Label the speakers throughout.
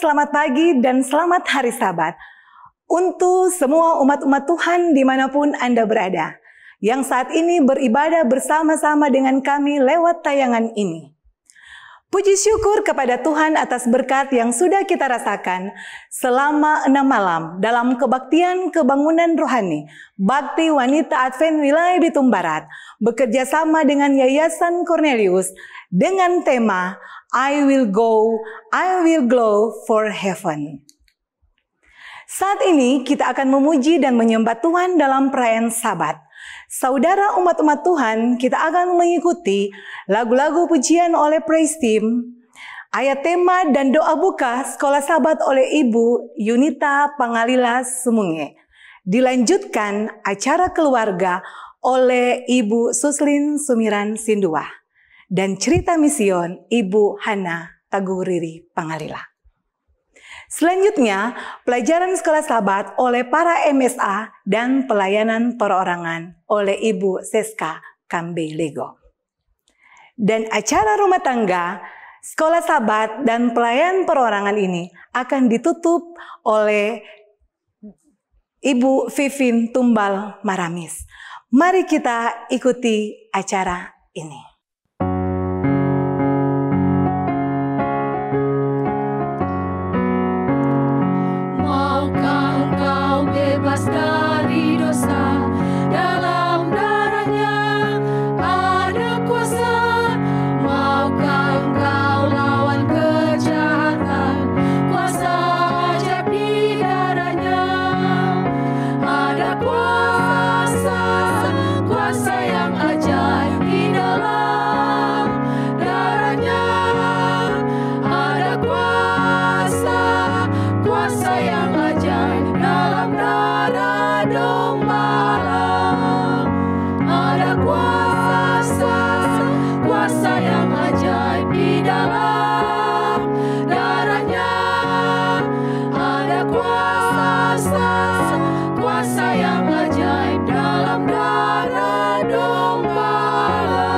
Speaker 1: selamat pagi dan selamat hari Sabat untuk semua umat-umat Tuhan dimanapun Anda berada, yang saat ini beribadah bersama-sama dengan kami lewat tayangan ini. Puji syukur kepada Tuhan atas berkat yang sudah kita rasakan selama 6 malam dalam kebaktian kebangunan rohani Bakti Wanita Advent Wilayah Bitung Barat, bekerja sama dengan Yayasan Cornelius dengan tema I will glow for heaven. Saat ini kita akan memuji dan menyembah Tuhan dalam perayaan Sabat. Saudara umat-umat Tuhan, kita akan mengikuti lagu-lagu pujian oleh Praise Team, ayat tema dan doa buka Sekolah Sabat oleh Ibu Yunita Pangalila Sumunge. Dilanjutkan acara keluarga oleh Ibu Suslin Sumiran Sindua. Dan cerita mision Ibu Hana Taguriri Pangalila. Selanjutnya, pelajaran sekolah Sabat oleh para MSA dan pelayanan perorangan oleh Ibu Seska Kambe Lego. Dan acara rumah tangga, sekolah Sabat dan pelayanan perorangan ini akan ditutup oleh Ibu Vivin Tumbal Maramis. Mari kita ikuti acara ini.
Speaker 2: Dari dosa, dalam darahnya ada kuasa. Maukah engkau lawan kejahatan? Kuasa ajaib di darahnya. Ada kuasa, kuasa yang ajaib di dalam darahnya. Ada kuasa, kuasa yang ajaib dalam darah Dombala. Ada kuasa, kuasa yang ajaib di dalam darahnya. Ada kuasa, kuasa yang ajaib dalam darah Dombala.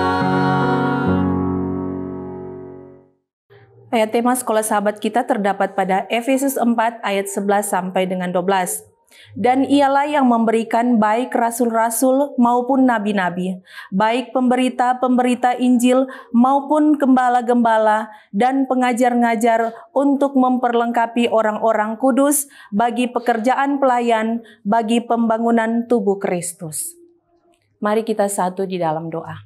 Speaker 3: Ayat tema sekolah sahabat kita terdapat pada Efesus 4 ayat 11 sampai dengan 12. Dan ialah yang memberikan baik rasul-rasul maupun nabi-nabi, baik pemberita-pemberita Injil maupun gembala-gembala dan pengajar-ngajar untuk memperlengkapi orang-orang kudus bagi pekerjaan pelayan, bagi pembangunan tubuh Kristus. Mari kita satu di dalam doa.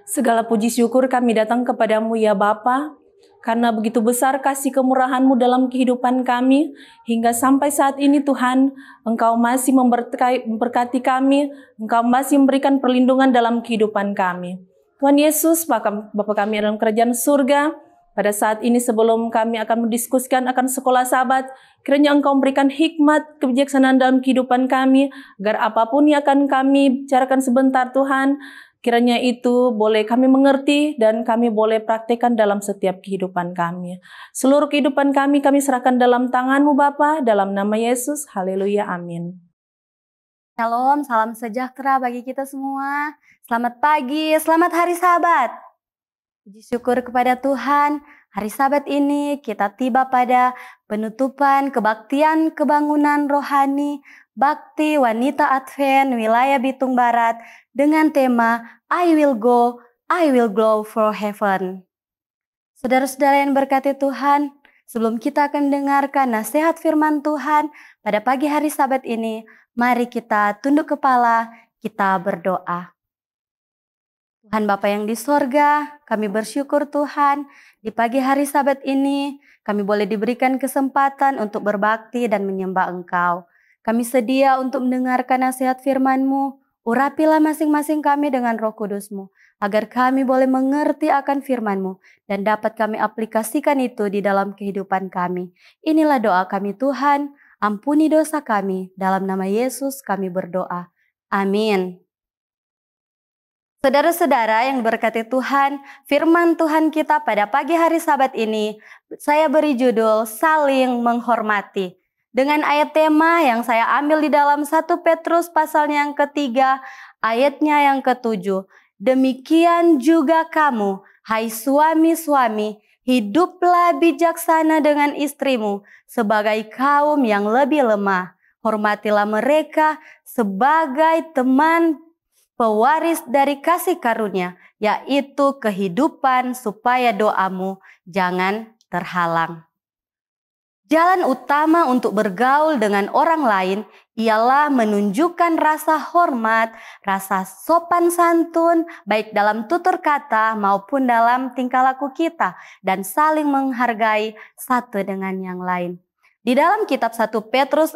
Speaker 3: Segala puji syukur kami datang kepadamu ya Bapa, karena begitu besar kasih kemurahan-Mu dalam kehidupan kami, hingga sampai saat ini Tuhan, Engkau masih memberkati kami, Engkau masih memberikan perlindungan dalam kehidupan kami. Tuhan Yesus, Bapa kami dalam kerajaan surga, pada saat ini sebelum kami akan mendiskusikan akan sekolah Sabat, kiranya Engkau memberikan hikmat, kebijaksanaan dalam kehidupan kami, agar apapun yang akan kami bicarakan sebentar Tuhan, kiranya itu boleh kami mengerti dan kami boleh praktekkan dalam setiap kehidupan kami. Seluruh kehidupan kami serahkan dalam tangan-Mu Bapa, dalam nama Yesus. Haleluya, amin.
Speaker 4: Shalom, salam sejahtera bagi kita semua. Selamat pagi, selamat hari Sabat. Puji syukur kepada Tuhan, hari Sabat ini kita tiba pada penutupan kebaktian kebangunan rohani Bakti Wanita Advent Wilayah Bitung Barat dengan tema I will glow for heaven. Saudara-saudara yang berkati Tuhan, sebelum kita akan mendengarkan nasihat firman Tuhan pada pagi hari Sabat ini, mari kita tunduk kepala, kita berdoa. Tuhan Bapa yang di sorga, kami bersyukur Tuhan, di pagi hari Sabat ini kami boleh diberikan kesempatan untuk berbakti dan menyembah Engkau. Kami sedia untuk mendengarkan nasihat firman-Mu. Urapilah masing-masing kami dengan Roh Kudus-Mu, agar kami boleh mengerti akan firman-Mu dan dapat kami aplikasikan itu di dalam kehidupan kami. Inilah doa kami Tuhan, ampuni dosa kami. Dalam nama Yesus kami berdoa. Amin. Saudara-saudara yang berkati Tuhan, firman Tuhan kita pada pagi hari Sabat ini, saya beri judul Saling Menghormati. Dengan ayat tema yang saya ambil di dalam 1 Petrus pasalnya yang ketiga, ayatnya yang ke-7. Demikian juga kamu, hai suami-suami, Hiduplah bijaksana dengan istrimu sebagai kaum yang lebih lemah. Hormatilah mereka sebagai teman pewaris dari kasih karunia, yaitu kehidupan, supaya doamu jangan terhalang. Jalan utama untuk bergaul dengan orang lain ialah menunjukkan rasa hormat, rasa sopan santun, baik dalam tutur kata maupun dalam tingkah laku kita, dan saling menghargai satu dengan yang lain. Di dalam kitab 1 Petrus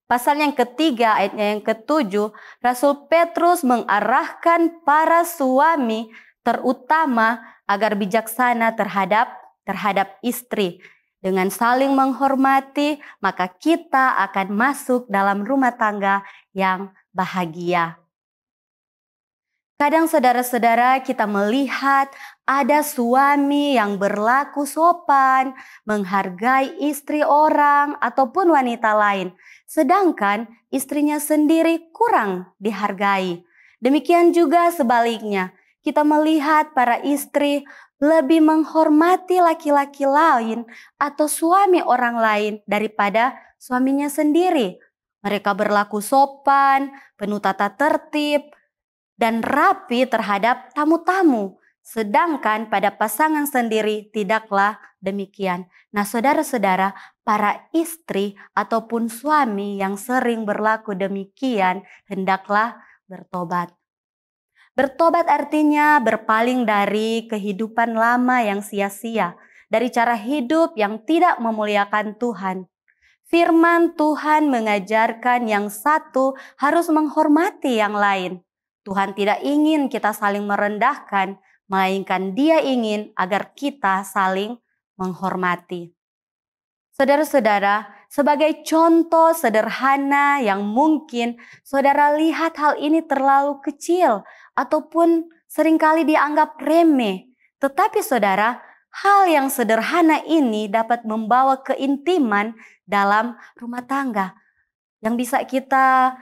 Speaker 4: pasal yang ketiga ayatnya yang ke-7, Rasul Petrus mengarahkan para suami terutama agar bijaksana terhadap istri. Dengan saling menghormati, maka kita akan masuk dalam rumah tangga yang bahagia. Kadang saudara-saudara kita melihat ada suami yang berlaku sopan, menghargai istri orang ataupun wanita lain. Sedangkan istrinya sendiri kurang dihargai. Demikian juga sebaliknya, kita melihat para istri lebih menghormati laki-laki lain atau suami orang lain daripada suaminya sendiri. Mereka berlaku sopan, penuh tata tertib, dan rapi terhadap tamu-tamu. Sedangkan pada pasangan sendiri tidaklah demikian. Nah saudara-saudara, para istri ataupun suami yang sering berlaku demikian hendaklah bertobat. Bertobat artinya berpaling dari kehidupan lama yang sia-sia, dari cara hidup yang tidak memuliakan Tuhan. Firman Tuhan mengajarkan yang satu harus menghormati yang lain. Tuhan tidak ingin kita saling merendahkan, melainkan Dia ingin agar kita saling menghormati. Saudara-saudara, sebagai contoh sederhana yang mungkin saudara lihat hal ini terlalu kecil ataupun seringkali dianggap remeh. Tetapi saudara, hal yang sederhana ini dapat membawa keintiman dalam rumah tangga. Yang bisa kita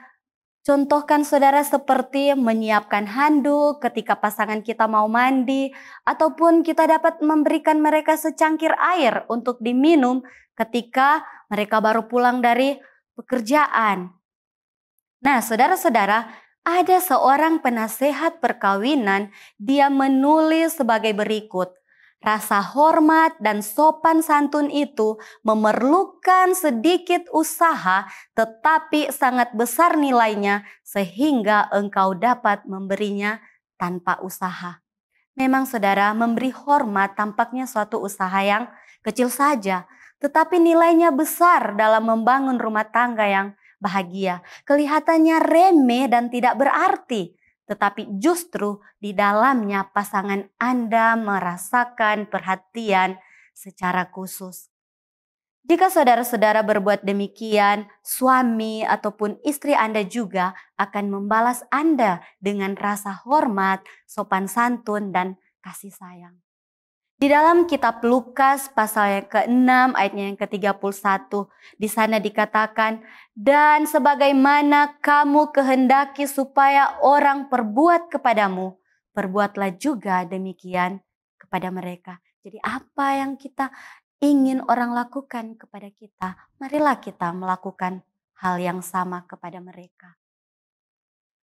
Speaker 4: contohkan saudara seperti menyiapkan handuk ketika pasangan kita mau mandi, ataupun kita dapat memberikan mereka secangkir air untuk diminum ketika mereka baru pulang dari pekerjaan. Nah saudara-saudara, ada seorang penasehat perkawinan, dia menulis sebagai berikut. Rasa hormat dan sopan santun itu memerlukan sedikit usaha, tetapi sangat besar nilainya sehingga engkau dapat memberinya tanpa usaha. Memang saudara, memberi hormat tampaknya suatu usaha yang kecil saja, tetapi nilainya besar dalam membangun rumah tangga yang bahagia. Kelihatannya remeh dan tidak berarti, tetapi justru di dalamnya pasangan Anda merasakan perhatian secara khusus. Jika saudara-saudara berbuat demikian, suami ataupun istri Anda juga akan membalas Anda dengan rasa hormat, sopan santun, dan kasih sayang. Di dalam kitab Lukas pasal yang ke-6 ayatnya yang ke-31, di sana dikatakan, dan sebagaimana kamu kehendaki supaya orang perbuat kepadamu, perbuatlah juga demikian kepada mereka. Jadi apa yang kita ingin orang lakukan kepada kita, marilah kita melakukan hal yang sama kepada mereka.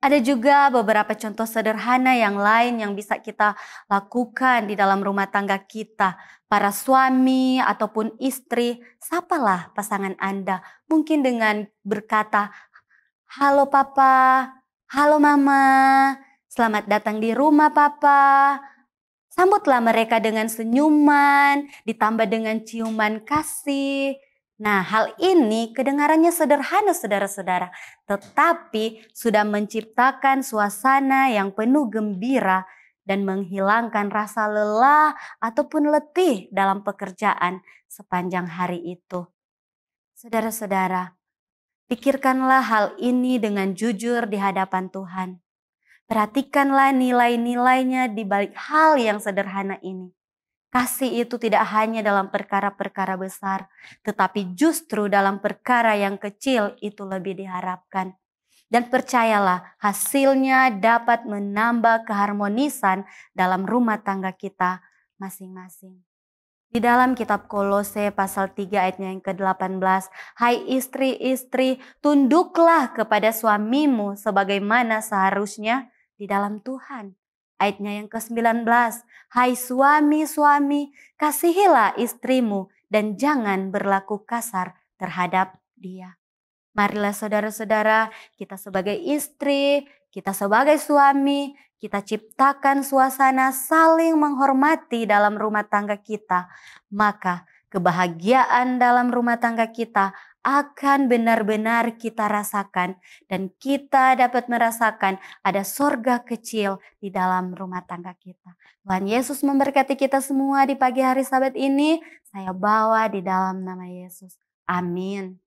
Speaker 4: Ada juga beberapa contoh sederhana yang lain yang bisa kita lakukan di dalam rumah tangga kita. Para suami ataupun istri, sapalah pasangan Anda. Mungkin dengan berkata, halo papa, halo mama, selamat datang di rumah papa. Sambutlah mereka dengan senyuman, ditambah dengan ciuman kasih. Nah, hal ini kedengarannya sederhana saudara-saudara, tetapi sudah menciptakan suasana yang penuh gembira dan menghilangkan rasa lelah ataupun letih dalam pekerjaan sepanjang hari itu. Saudara-saudara, pikirkanlah hal ini dengan jujur di hadapan Tuhan. Perhatikanlah nilai-nilainya di balik hal yang sederhana ini. Kasih itu tidak hanya dalam perkara-perkara besar, tetapi justru dalam perkara yang kecil itu lebih diharapkan. Dan percayalah, hasilnya dapat menambah keharmonisan dalam rumah tangga kita masing-masing. Di dalam kitab Kolose pasal 3 ayatnya yang ke-18, hai istri-istri, tunduklah kepada suamimu sebagaimana seharusnya di dalam Tuhan. Ayatnya yang ke-19, hai suami-suami, kasihilah istrimu dan jangan berlaku kasar terhadap dia. Marilah saudara-saudara, kita sebagai istri, kita sebagai suami, kita ciptakan suasana saling menghormati dalam rumah tangga kita. Maka kebahagiaan dalam rumah tangga kita akan benar-benar kita rasakan. Dan kita dapat merasakan ada sorga kecil di dalam rumah tangga kita. Tuhan Yesus memberkati kita semua di pagi hari Sabat ini. Saya bawa di dalam nama Yesus. Amin.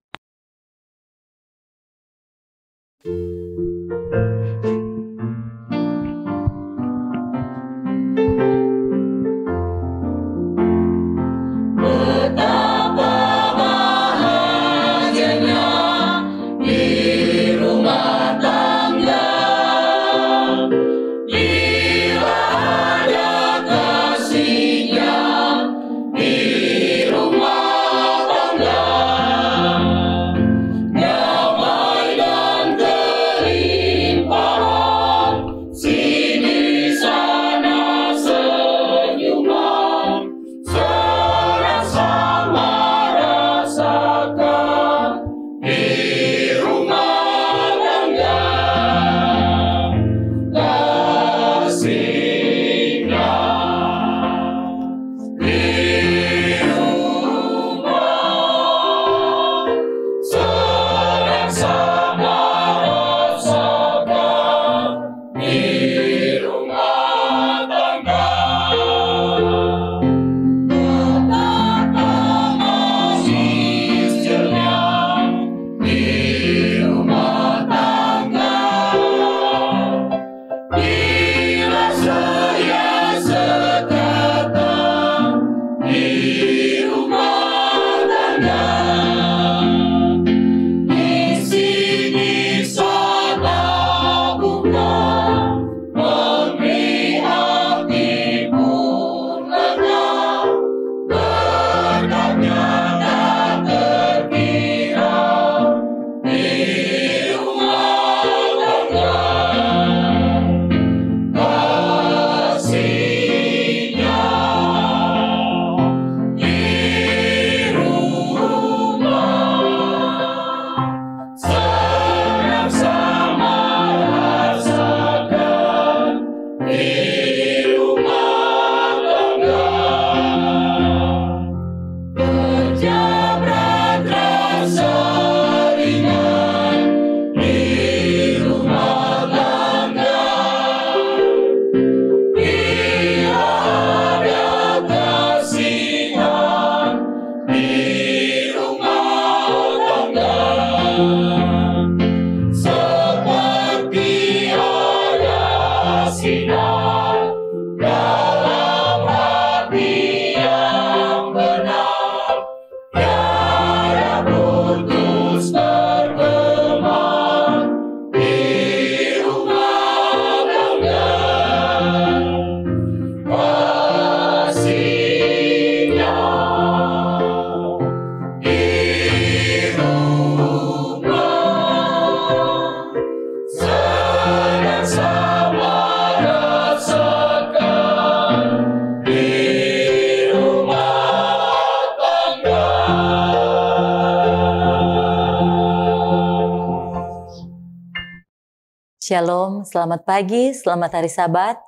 Speaker 5: Shalom, selamat pagi, selamat hari Sabat.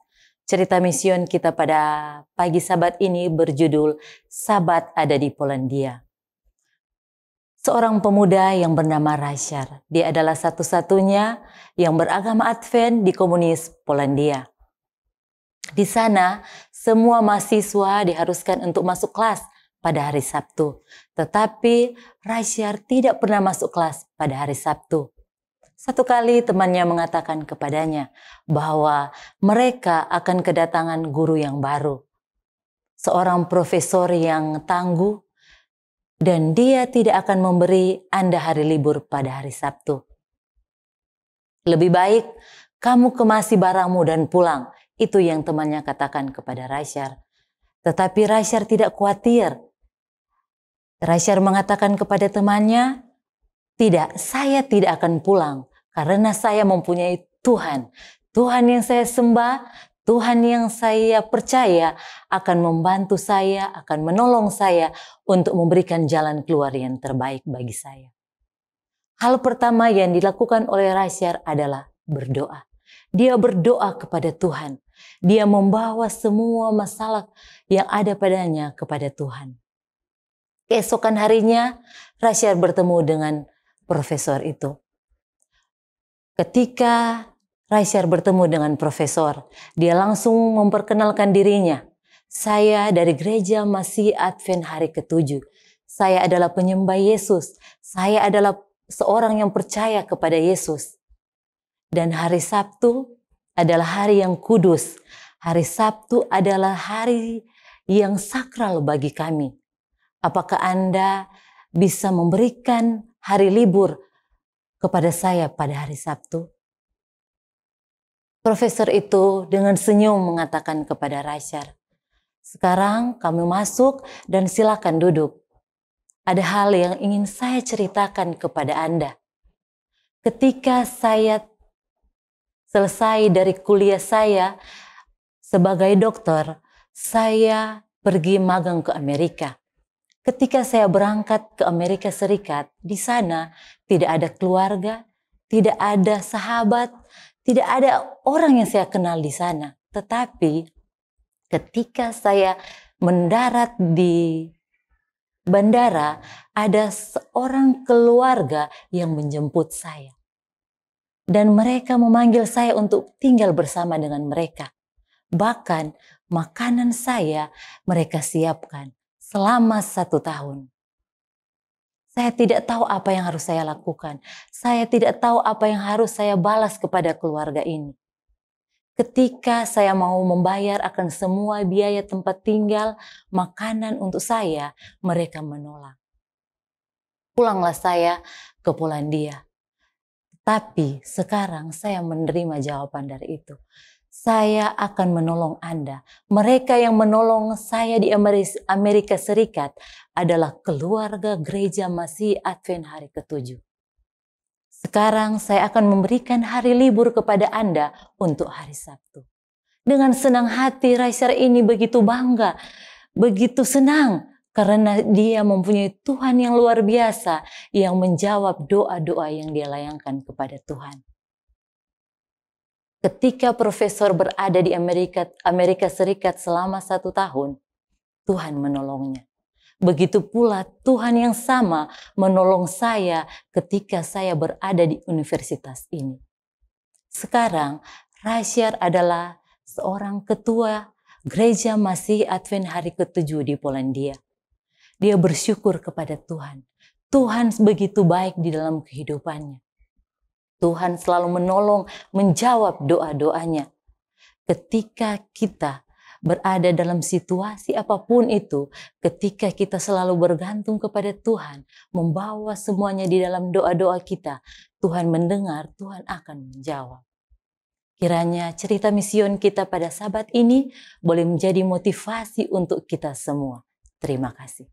Speaker 5: Cerita mision kita pada pagi Sabat ini berjudul Sabat ada di Polandia. Seorang pemuda yang bernama Rashar, dia adalah satu-satunya yang beragama Advent di komunis Polandia. Di sana, semua mahasiswa diharuskan untuk masuk kelas pada hari Sabtu. Tetapi Rashar tidak pernah masuk kelas pada hari Sabtu. Satu kali temannya mengatakan kepadanya bahwa mereka akan kedatangan guru yang baru. Seorang profesor yang tangguh dan dia tidak akan memberi Anda hari libur pada hari Sabtu. Lebih baik kamu kemasi barangmu dan pulang. Itu yang temannya katakan kepada Rashar. Tetapi Rachel tidak khawatir. Rachel mengatakan kepada temannya, "Tidak, saya tidak akan pulang karena saya mempunyai Tuhan. Tuhan yang saya sembah, Tuhan yang saya percaya akan membantu saya, akan menolong saya untuk memberikan jalan keluar yang terbaik bagi saya." Hal pertama yang dilakukan oleh Rachel adalah berdoa. Dia berdoa kepada Tuhan. Dia membawa semua masalah yang ada padanya kepada Tuhan. Keesokan harinya, Rachel bertemu dengan profesor itu. Ketika Rachel bertemu dengan profesor, dia langsung memperkenalkan dirinya. "Saya dari gereja Masih Advent hari ke-7. Saya adalah penyembah Yesus. Saya adalah seorang yang percaya kepada Yesus. Dan hari Sabtu adalah hari yang kudus. Hari Sabtu adalah hari yang sakral bagi kami. Apakah Anda bisa memberikan hari libur kepada saya pada hari Sabtu?" Profesor itu dengan senyum mengatakan kepada Rachel, "Sekarang kami masuk dan silakan duduk. Ada hal yang ingin saya ceritakan kepada Anda. Ketika saya selesai dari kuliah saya sebagai dokter, saya pergi magang ke Amerika. Ketika saya berangkat ke Amerika Serikat, di sana tidak ada keluarga, tidak ada sahabat, tidak ada orang yang saya kenal di sana. Tetapi ketika saya mendarat di bandara, ada seorang keluarga yang menjemput saya. Dan mereka memanggil saya untuk tinggal bersama dengan mereka. Bahkan makanan saya mereka siapkan selama 1 tahun. Saya tidak tahu apa yang harus saya lakukan. Saya tidak tahu apa yang harus saya balas kepada keluarga ini. Ketika saya mau membayar akan semua biaya tempat tinggal, makanan untuk saya, mereka menolak. Pulanglah saya ke Polandia. Tapi sekarang saya menerima jawaban dari itu. Saya akan menolong Anda. Mereka yang menolong saya di Amerika Serikat adalah keluarga gereja Masih Advent hari ke-7. Sekarang saya akan memberikan hari libur kepada Anda untuk hari Sabtu. Dengan senang hati Rachel ini begitu bangga, begitu senang. Karena dia mempunyai Tuhan yang luar biasa yang menjawab doa-doa yang dia layangkan kepada Tuhan. Ketika profesor berada di Amerika Serikat selama 1 tahun, Tuhan menolongnya. Begitu pula Tuhan yang sama menolong saya ketika saya berada di universitas ini. Sekarang Rachel adalah seorang ketua gereja Masih Advent hari ke-7 di Polandia. Dia bersyukur kepada Tuhan. Tuhan begitu baik di dalam kehidupannya. Tuhan selalu menolong, menjawab doa-doanya. Ketika kita berada dalam situasi apapun itu, ketika kita selalu bergantung kepada Tuhan, membawa semuanya di dalam doa-doa kita, Tuhan mendengar, Tuhan akan menjawab. Kiranya cerita mision kita pada Sabat ini boleh menjadi motivasi untuk kita semua. Terima kasih.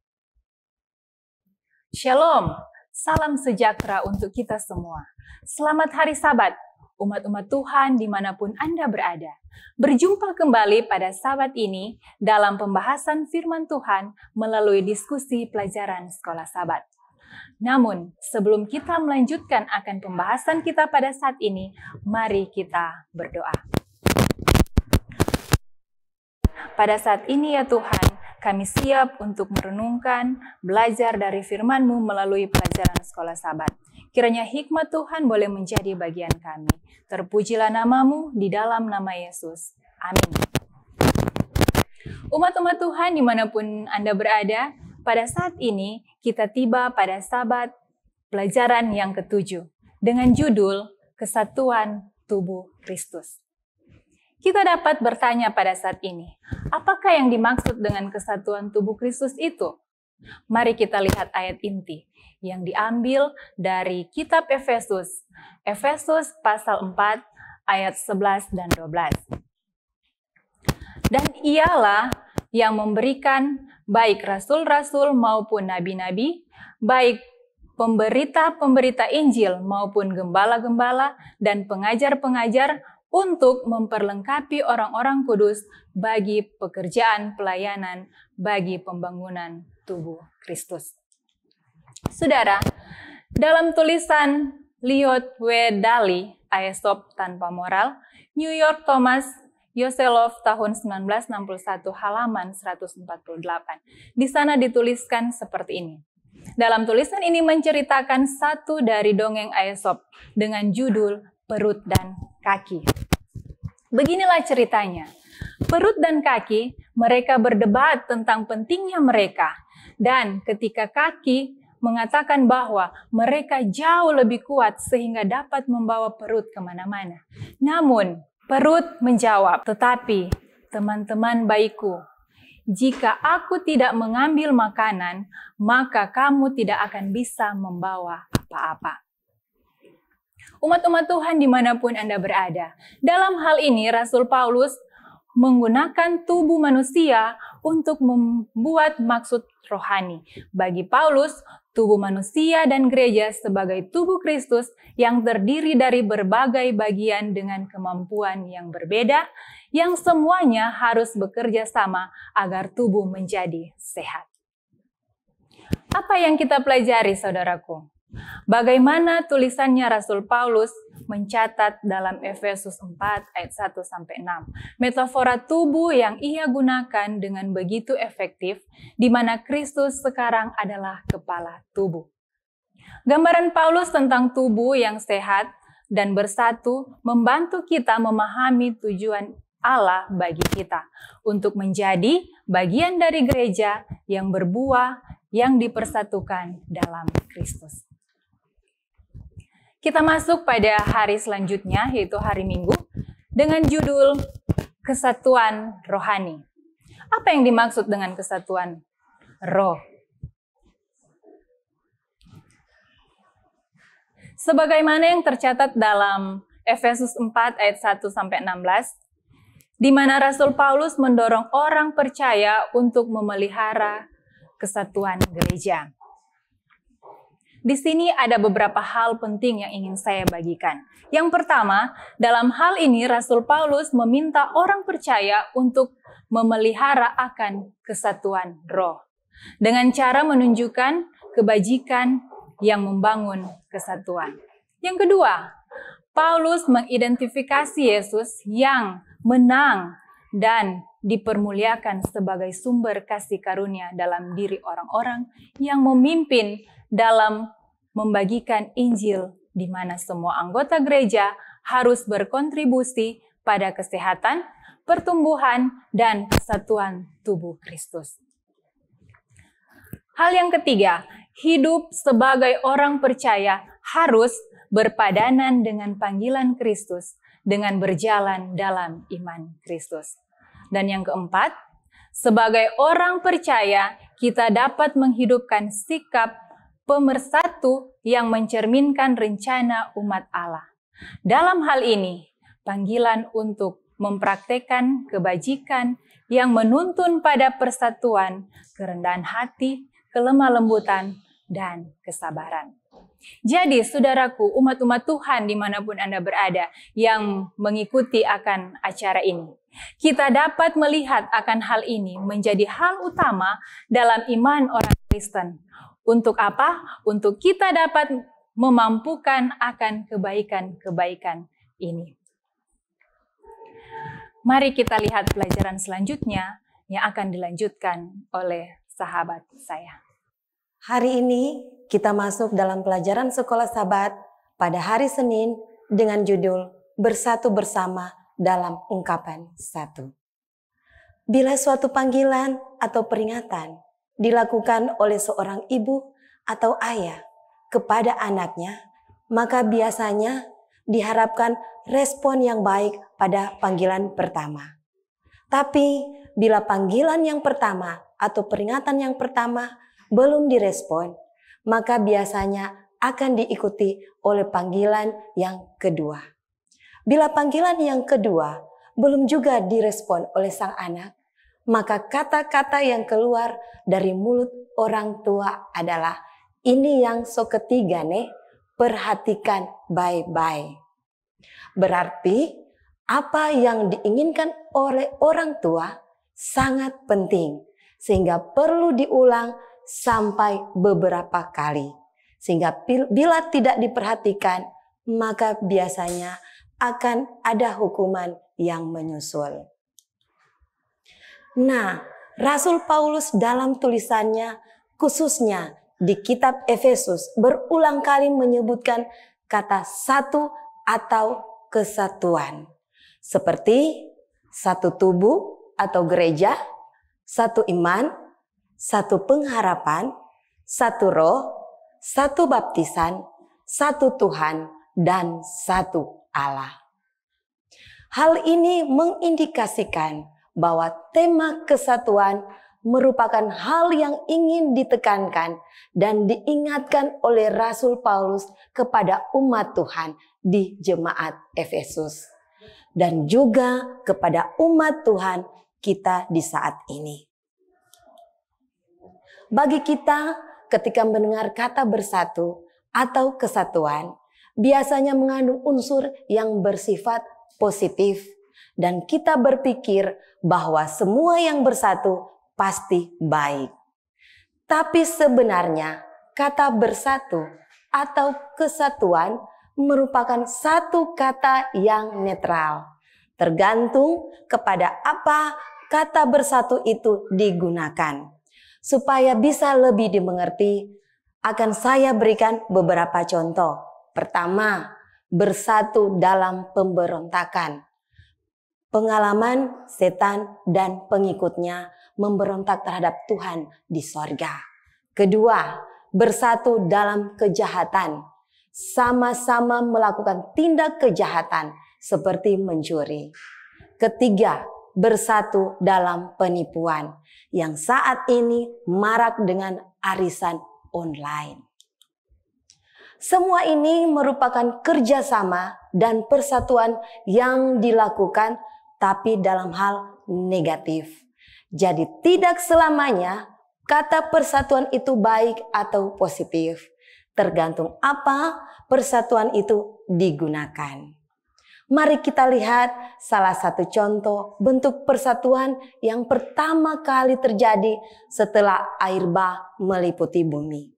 Speaker 6: Shalom, salam sejahtera untuk kita semua. Selamat hari Sabat, umat-umat Tuhan dimanapun Anda berada. Berjumpa kembali pada Sabat ini dalam pembahasan firman Tuhan melalui diskusi pelajaran sekolah Sabat. Namun, sebelum kita melanjutkan akan pembahasan kita pada saat ini, mari kita berdoa. Pada saat ini ya Tuhan, kami siap untuk merenungkan, belajar dari firman-Mu melalui pelajaran sekolah Sabat. Kiranya hikmat Tuhan boleh menjadi bagian kami. Terpujilah nama-Mu di dalam nama Yesus. Amin. Umat-umat Tuhan dimanapun Anda berada, pada saat ini kita tiba pada Sabat pelajaran yang ke-7 dengan judul Kesatuan Tubuh Kristus. Kita dapat bertanya pada saat ini, apakah yang dimaksud dengan kesatuan tubuh Kristus itu? Mari kita lihat ayat inti yang diambil dari kitab Efesus. Efesus pasal 4 ayat 11 dan 12. Dan ialah yang memberikan baik rasul-rasul maupun nabi-nabi, baik pemberita-pemberita Injil maupun gembala-gembala dan pengajar-pengajar untuk memperlengkapi orang-orang kudus bagi pekerjaan pelayanan bagi pembangunan tubuh Kristus. Saudara, dalam tulisan Lyot W. Daly, Aesop Tanpa Moral, New York Thomas Yoselov tahun 1961 halaman 148. Di sana dituliskan seperti ini. Dalam tulisan ini menceritakan satu dari dongeng Aesop dengan judul Perut dan Kaki. Beginilah ceritanya. Perut dan kaki, mereka berdebat tentang pentingnya mereka. Dan ketika kaki mengatakan bahwa mereka jauh lebih kuat sehingga dapat membawa perut kemana-mana. Namun, perut menjawab, "Tetapi teman-teman baikku, jika aku tidak mengambil makanan, maka kamu tidak akan bisa membawa apa-apa." Umat-umat Tuhan dimanapun Anda berada, dalam hal ini Rasul Paulus menggunakan tubuh manusia untuk membuat maksud rohani. Bagi Paulus, tubuh manusia dan gereja sebagai tubuh Kristus yang terdiri dari berbagai bagian dengan kemampuan yang berbeda, yang semuanya harus bekerja sama agar tubuh menjadi sehat. Apa yang kita pelajari, saudaraku? Bagaimana tulisannya Rasul Paulus mencatat dalam Efesus 4 ayat 1-6. Metafora tubuh yang ia gunakan dengan begitu efektif, di mana Kristus sekarang adalah kepala tubuh. Gambaran Paulus tentang tubuh yang sehat dan bersatu membantu kita memahami tujuan Allah bagi kita untuk menjadi bagian dari gereja yang berbuah, yang dipersatukan dalam Kristus. Kita masuk pada hari selanjutnya, yaitu hari Minggu, dengan judul Kesatuan Rohani. Apa yang dimaksud dengan kesatuan roh? Sebagaimana yang tercatat dalam Efesus 4 ayat 1-16, di mana Rasul Paulus mendorong orang percaya untuk memelihara kesatuan gereja. Di sini ada beberapa hal penting yang ingin saya bagikan. Yang pertama, dalam hal ini Rasul Paulus meminta orang percaya untuk memelihara akan kesatuan roh, dengan cara menunjukkan kebajikan yang membangun kesatuan. Yang kedua, Paulus mengidentifikasi Yesus yang menang dan dipermuliakan sebagai sumber kasih karunia dalam diri orang-orang yang memimpin dalam membagikan Injil, di mana semua anggota gereja harus berkontribusi pada kesehatan, pertumbuhan, dan kesatuan tubuh Kristus. Hal yang ketiga, hidup sebagai orang percaya harus berpadanan dengan panggilan Kristus dengan berjalan dalam iman Kristus. Dan yang keempat, sebagai orang percaya kita dapat menghidupkan sikap pemersatu yang mencerminkan rencana umat Allah. Dalam hal ini, panggilan untuk mempraktekkan kebajikan yang menuntun pada persatuan, kerendahan hati, kelemah lembutan, dan kesabaran. Jadi, saudaraku, umat-umat Tuhan dimanapun Anda berada yang mengikuti akan acara ini, kita dapat melihat akan hal ini menjadi hal utama dalam iman orang Kristen. Untuk apa? Untuk kita dapat memampukan akan kebaikan-kebaikan ini. Mari kita lihat pelajaran selanjutnya yang akan dilanjutkan oleh sahabat saya.
Speaker 7: Hari ini kita masuk dalam pelajaran sekolah Sabat pada hari Senin dengan judul Bersatu Bersama dalam Ungkapan 1. Bila suatu panggilan atau peringatan dilakukan oleh seorang ibu atau ayah kepada anaknya, maka biasanya diharapkan respon yang baik pada panggilan pertama. Tapi bila panggilan yang pertama atau peringatan yang pertama belum direspon, maka biasanya akan diikuti oleh panggilan yang kedua. Bila panggilan yang kedua belum juga direspon oleh sang anak, maka kata-kata yang keluar dari mulut orang tua adalah, ini yang ketiga nih, perhatikan baik-baik. Berarti apa yang diinginkan oleh orang tua sangat penting, sehingga perlu diulang sampai beberapa kali. Sehingga bila tidak diperhatikan, maka biasanya akan ada hukuman yang menyusul. Nah, Rasul Paulus dalam tulisannya, khususnya di kitab Efesus, berulang kali menyebutkan kata satu atau kesatuan. Seperti satu tubuh atau gereja, satu iman, satu pengharapan, satu roh, satu baptisan, satu Tuhan, dan satu Allah. Hal ini mengindikasikan bahwa tema kesatuan merupakan hal yang ingin ditekankan dan diingatkan oleh Rasul Paulus kepada umat Tuhan di jemaat Efesus, dan juga kepada umat Tuhan kita di saat ini. Bagi kita, ketika mendengar kata bersatu atau kesatuan, biasanya mengandung unsur yang bersifat positif, dan kita berpikir bahwa semua yang bersatu pasti baik. Tapi sebenarnya kata bersatu atau kesatuan merupakan satu kata yang netral, tergantung kepada apa kata bersatu itu digunakan. Supaya bisa lebih dimengerti, akan saya berikan beberapa contoh. Pertama, bersatu dalam pemberontakan. Pengalaman setan dan pengikutnya memberontak terhadap Tuhan di sorga. Kedua, bersatu dalam kejahatan. Sama-sama melakukan tindak kejahatan seperti mencuri. Ketiga, bersatu dalam penipuan yang saat ini marak dengan arisan online. Semua ini merupakan kerjasama dan persatuan yang dilakukan tapi dalam hal negatif. Jadi tidak selamanya kata persatuan itu baik atau positif. Tergantung apa persatuan itu digunakan. Mari kita lihat salah satu contoh bentuk persatuan yang pertama kali terjadi setelah air bah meliputi bumi.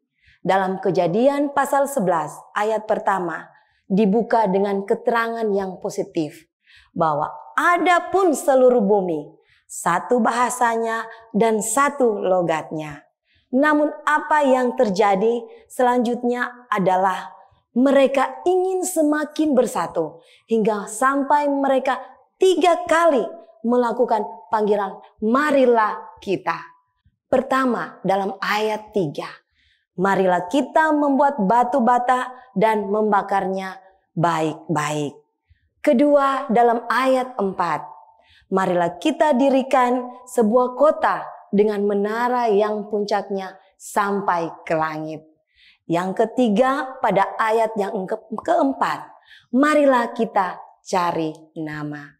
Speaker 7: Dalam Kejadian pasal 11 ayat pertama dibuka dengan keterangan yang positif bahwa adapun seluruh bumi, satu bahasanya dan satu logatnya. Namun apa yang terjadi selanjutnya adalah mereka ingin semakin bersatu hingga sampai mereka 3 kali melakukan panggilan marilah kita. Pertama dalam ayat 3. Marilah kita membuat batu bata dan membakarnya baik-baik. Kedua dalam ayat 4. Marilah kita dirikan sebuah kota dengan menara yang puncaknya sampai ke langit. Yang ketiga pada ayat yang keempat, marilah kita cari nama.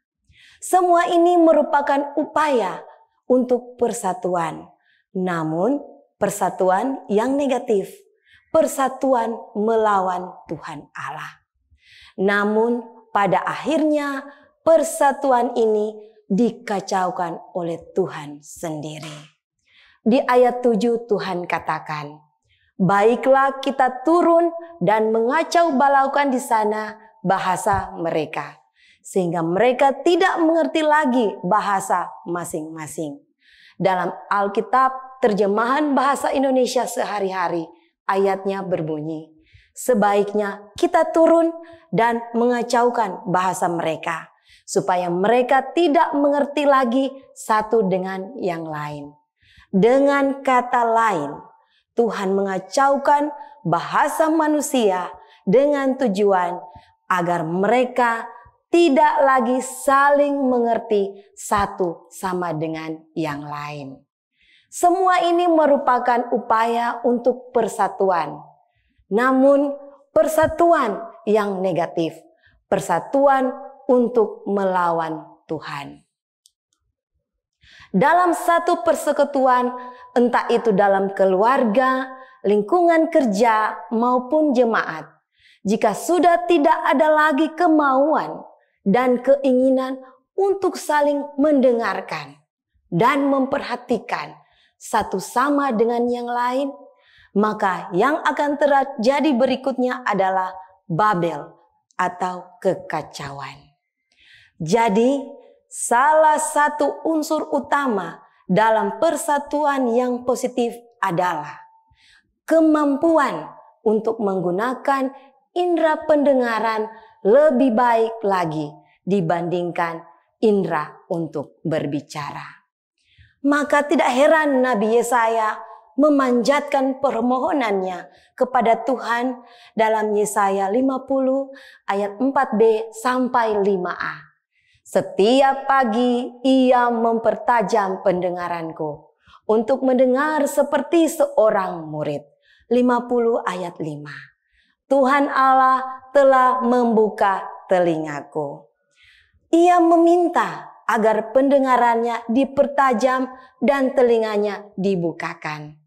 Speaker 7: Semua ini merupakan upaya untuk persatuan, namun persatuan yang negatif, persatuan melawan Tuhan Allah. Namun pada akhirnya persatuan ini dikacaukan oleh Tuhan sendiri. Di ayat 7 Tuhan katakan, baiklah kita turun dan mengacau balaukan di sana bahasa mereka, sehingga mereka tidak mengerti lagi bahasa masing-masing. Dalam Alkitab terjemahan bahasa Indonesia sehari-hari, ayatnya berbunyi, sebaiknya kita turun dan mengacaukan bahasa mereka, supaya mereka tidak mengerti lagi satu dengan yang lain. Dengan kata lain, Tuhan mengacaukan bahasa manusia dengan tujuan agar mereka tidak lagi saling mengerti satu sama dengan yang lain. Semua ini merupakan upaya untuk persatuan. Namun persatuan yang negatif, persatuan untuk melawan Tuhan. Dalam satu persekutuan, entah itu dalam keluarga, lingkungan kerja, maupun jemaat, jika sudah tidak ada lagi kemauan dan keinginan untuk saling mendengarkan dan memperhatikan satu sama dengan yang lain, maka yang akan terjadi berikutnya adalah Babel atau kekacauan. Jadi, salah satu unsur utama dalam persatuan yang positif adalah kemampuan untuk menggunakan indera pendengaran lebih baik lagi dibandingkan indera untuk berbicara. Maka tidak heran Nabi Yesaya memanjatkan permohonannya kepada Tuhan dalam Yesaya 50 ayat 4b sampai 5a. Setiap pagi ia mempertajam pendengaranku untuk mendengar seperti seorang murid. 50 ayat 5. Tuhan Allah telah membuka telingaku. Ia meminta agar pendengarannya dipertajam dan telinganya dibukakan.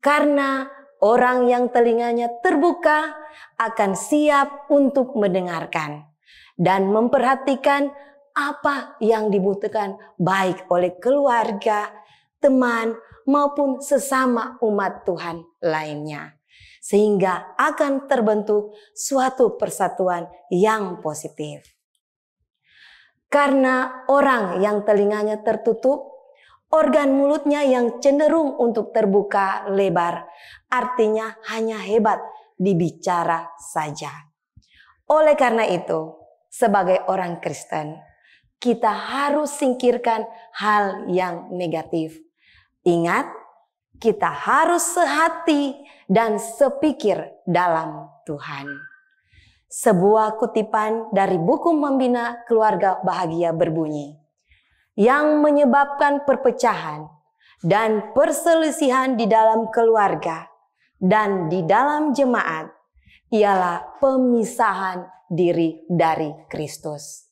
Speaker 7: Karena orang yang telinganya terbuka akan siap untuk mendengarkan dan memperhatikan apa yang dibutuhkan baik oleh keluarga, teman, maupun sesama umat Tuhan lainnya. Sehingga akan terbentuk suatu persatuan yang positif. Karena orang yang telinganya tertutup, organ mulutnya yang cenderung untuk terbuka lebar, artinya hanya hebat dibicara saja. Oleh karena itu, sebagai orang Kristen, kita harus singkirkan hal yang negatif. Ingat, kita harus sehati dan sepikir dalam Tuhan. Sebuah kutipan dari buku Membina Keluarga Bahagia berbunyi, yang menyebabkan perpecahan dan perselisihan di dalam keluarga dan di dalam jemaat ialah pemisahan diri dari Kristus.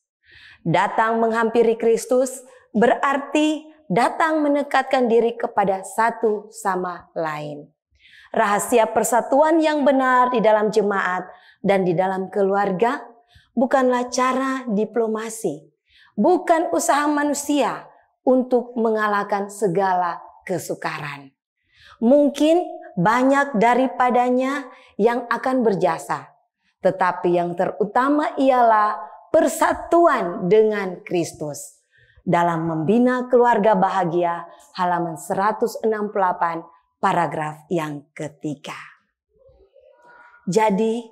Speaker 7: Datang menghampiri Kristus berarti datang mendekatkan diri kepada satu sama lain. Rahasia persatuan yang benar di dalam jemaat dan di dalam keluarga bukanlah cara diplomasi, bukan usaha manusia untuk mengalahkan segala kesukaran. Mungkin banyak daripadanya yang akan berjasa, tetapi yang terutama ialah persatuan dengan Kristus. Dalam Membina Keluarga Bahagia, halaman 168, paragraf yang ketiga. Jadi,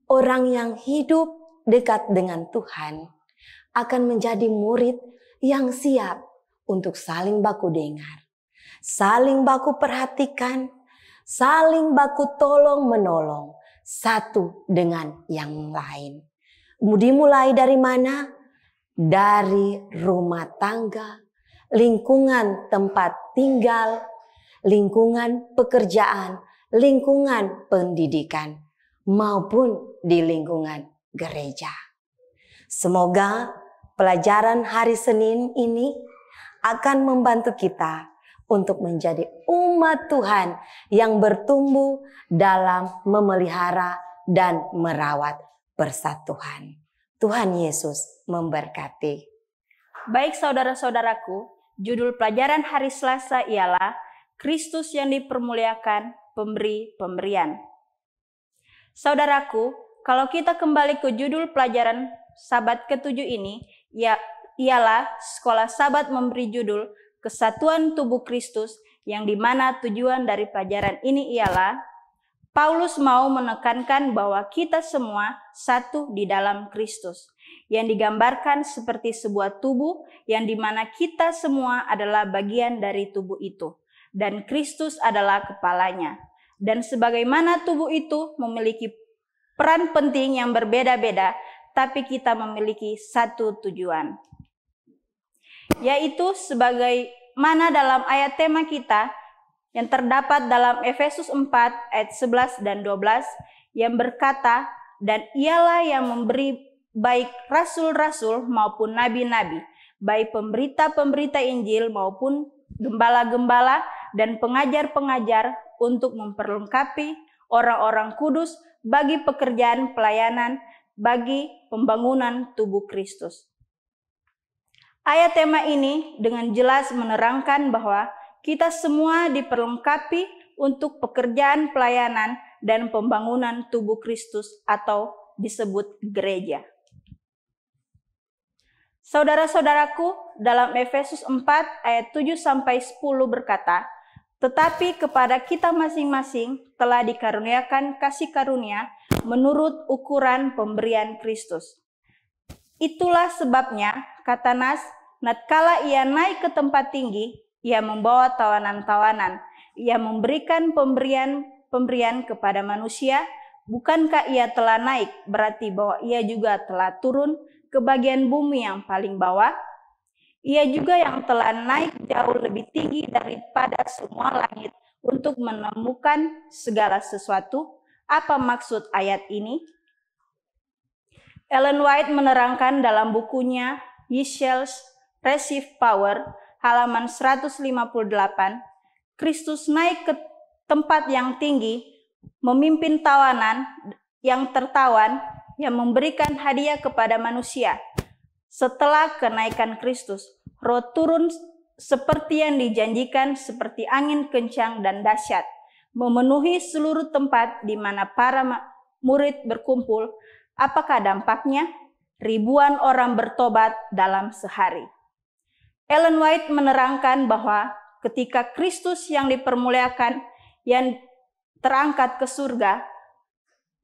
Speaker 7: orang yang hidup dekat dengan Tuhan akan menjadi murid yang siap untuk saling baku dengar, saling baku perhatikan, saling baku tolong menolong satu dengan yang lain. Dimulai dari mana? Dari rumah tangga, lingkungan tempat tinggal, lingkungan pekerjaan, lingkungan pendidikan, maupun di lingkungan gereja. Semoga pelajaran hari Senin ini akan membantu kita untuk menjadi umat Tuhan yang bertumbuh dalam memelihara dan merawat persatuan. Tuhan Yesus memberkati.
Speaker 8: Baik saudara-saudaraku, judul pelajaran hari Selasa ialah Kristus yang dipermuliakan, pemberi pemberian. Saudaraku, kalau kita kembali ke judul pelajaran Sabat ke-7 ini, ialah sekolah Sabat memberi judul Kesatuan Tubuh Kristus, yang dimana tujuan dari pelajaran ini ialah Paulus mau menekankan bahwa kita semua satu di dalam Kristus, yang digambarkan seperti sebuah tubuh yang dimana kita semua adalah bagian dari tubuh itu, dan Kristus adalah kepalanya. Dan sebagaimana tubuh itu memiliki peran penting yang berbeda-beda, tapi kita memiliki satu tujuan, yaitu sebagaimana dalam ayat tema kita yang terdapat dalam Efesus 4 ayat 11 dan 12 yang berkata, dan ialah yang memberi baik rasul-rasul maupun nabi-nabi, baik pemberita-pemberita Injil maupun gembala-gembala dan pengajar-pengajar untuk memperlengkapi orang-orang kudus bagi pekerjaan pelayanan bagi pembangunan tubuh Kristus. Ayat tema ini dengan jelas menerangkan bahwa kita semua diperlengkapi untuk pekerjaan pelayanan dan pembangunan tubuh Kristus atau disebut gereja. Saudara-saudaraku, dalam Efesus 4 ayat 7-10 berkata, "Tetapi kepada kita masing-masing telah dikaruniakan kasih karunia menurut ukuran pemberian Kristus. Itulah sebabnya," kata Nas, "natkala ia naik ke tempat tinggi, ia membawa tawanan-tawanan, ia memberikan pemberian kepada manusia. Bukankah ia telah naik, berarti bahwa ia juga telah turun ke bagian bumi yang paling bawah? Ia juga yang telah naik jauh lebih tinggi daripada semua langit untuk menemukan segala sesuatu." Apa maksud ayat ini? Ellen White menerangkan dalam bukunya Ye Shall Receive Power, halaman 158, Kristus naik ke tempat yang tinggi, memimpin tawanan yang tertawan, yang memberikan hadiah kepada manusia. Setelah kenaikan Kristus, Roh turun seperti yang dijanjikan, seperti angin kencang dan dahsyat, memenuhi seluruh tempat di mana para murid berkumpul. Apakah dampaknya? Ribuan orang bertobat dalam sehari. Ellen White menerangkan bahwa ketika Kristus yang dipermuliakan, yang terangkat ke surga,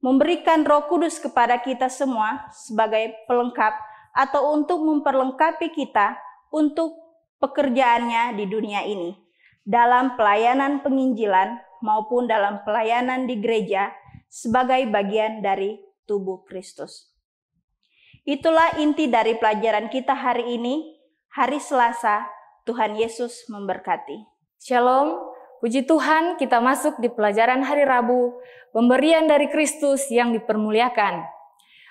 Speaker 8: memberikan Roh Kudus kepada kita semua sebagai pelengkap atau untuk memperlengkapi kita untuk pekerjaannya di dunia ini, dalam pelayanan penginjilan maupun dalam pelayanan di gereja sebagai bagian dari tubuh Kristus. Itulah inti dari pelajaran kita hari ini, hari Selasa. Tuhan Yesus memberkati.
Speaker 9: Shalom, puji Tuhan, kita masuk di pelajaran hari Rabu, pemberian dari Kristus yang dipermuliakan.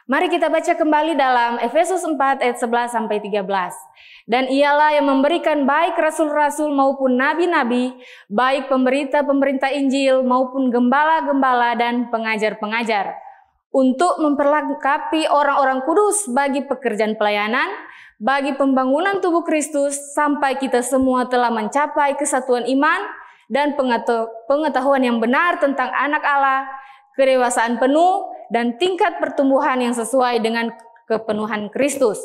Speaker 9: Mari kita baca kembali dalam Efesus 4 ayat 11-13. "Dan ialah yang memberikan baik rasul-rasul maupun nabi-nabi, baik pemberita-pemberita Injil maupun gembala-gembala dan pengajar-pengajar, untuk memperlengkapi orang-orang kudus bagi pekerjaan pelayanan, bagi pembangunan tubuh Kristus, sampai kita semua telah mencapai kesatuan iman dan pengetahuan yang benar tentang anak Allah, kedewasaan penuh dan tingkat pertumbuhan yang sesuai dengan kepenuhan Kristus."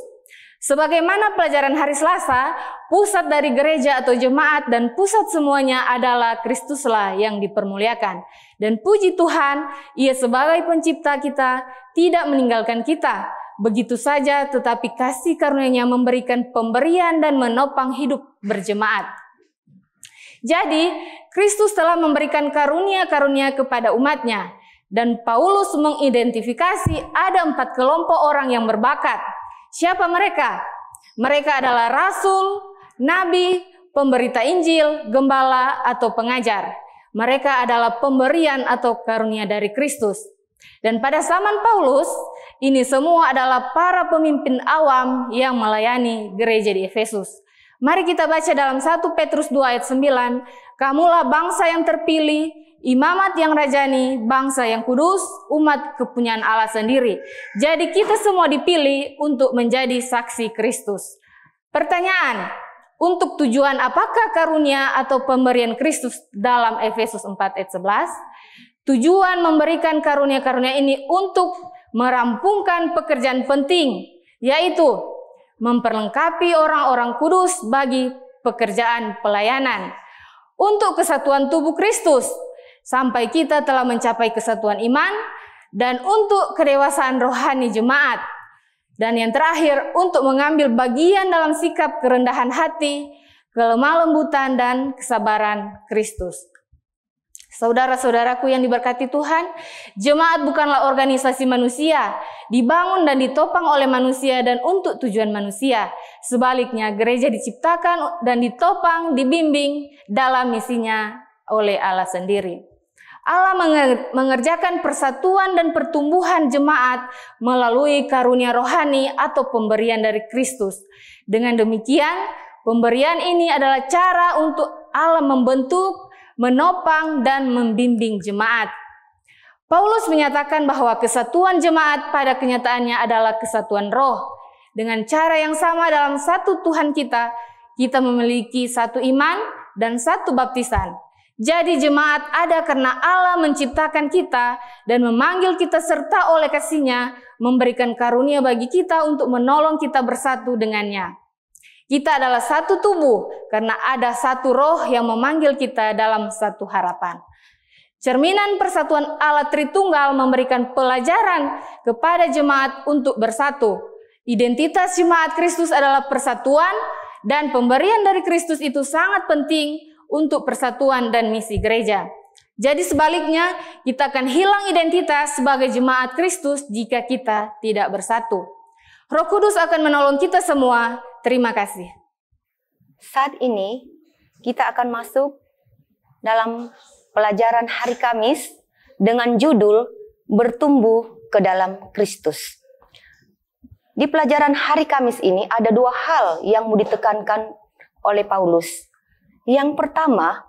Speaker 9: Sebagaimana pelajaran hari Selasa, pusat dari gereja atau jemaat dan pusat semuanya adalah Kristuslah yang dipermuliakan. Dan puji Tuhan, Ia sebagai pencipta kita tidak meninggalkan kita begitu saja, tetapi kasih karunia-Nya memberikan pemberian dan menopang hidup berjemaat. Jadi, Kristus telah memberikan karunia-karunia kepada umat-Nya. Dan Paulus mengidentifikasi ada 4 kelompok orang yang berbakat. Siapa mereka? Mereka adalah rasul, nabi, pemberita Injil, gembala, atau pengajar. Mereka adalah pemberian atau karunia dari Kristus. Dan pada zaman Paulus, ini semua adalah para pemimpin awam yang melayani gereja di Efesus. Mari kita baca dalam 1 Petrus 2 ayat 9. "Kamulah bangsa yang terpilih, imamat yang rajani, bangsa yang kudus, umat kepunyaan Allah sendiri." Jadi kita semua dipilih untuk menjadi saksi Kristus. Pertanyaan, untuk tujuan apakah karunia atau pemberian Kristus dalam Efesus 4 ayat 11? Tujuan memberikan karunia-karunia ini untuk merampungkan pekerjaan penting, yaitu memperlengkapi orang-orang kudus bagi pekerjaan pelayanan, untuk kesatuan tubuh Kristus, sampai kita telah mencapai kesatuan iman, dan untuk kedewasaan rohani jemaat. Dan yang terakhir, untuk mengambil bagian dalam sikap kerendahan hati, kelemah lembutan, dan kesabaran Kristus. Saudara-saudaraku yang diberkati Tuhan, jemaat bukanlah organisasi manusia, dibangun dan ditopang oleh manusia dan untuk tujuan manusia. Sebaliknya, gereja diciptakan dan ditopang, dibimbing dalam misinya oleh Allah sendiri. Allah mengerjakan persatuan dan pertumbuhan jemaat melalui karunia rohani atau pemberian dari Kristus. Dengan demikian, pemberian ini adalah cara untuk Allah membentuk, menopang, dan membimbing jemaat. Paulus menyatakan bahwa kesatuan jemaat pada kenyataannya adalah kesatuan roh. Dengan cara yang sama dalam satu Tuhan kita memiliki satu iman dan satu baptisan. Jadi jemaat ada karena Allah menciptakan kita dan memanggil kita serta oleh kasih-Nya memberikan karunia bagi kita untuk menolong kita bersatu dengannya. Kita adalah satu tubuh karena ada satu roh yang memanggil kita dalam satu harapan. Cerminan persatuan Allah Tritunggal memberikan pelajaran kepada jemaat untuk bersatu. Identitas jemaat Kristus adalah persatuan dan pemberian dari Kristus itu sangat penting untuk persatuan dan misi gereja. Jadi sebaliknya, kita akan hilang identitas sebagai jemaat Kristus jika kita tidak bersatu. Roh Kudus akan menolong kita semua. Terima kasih.
Speaker 10: Saat ini kita akan masuk dalam pelajaran hari Kamis dengan judul Bertumbuh ke dalam Kristus. Di pelajaran hari Kamis ini ada dua hal yang mau ditekankan oleh Paulus. Yang pertama,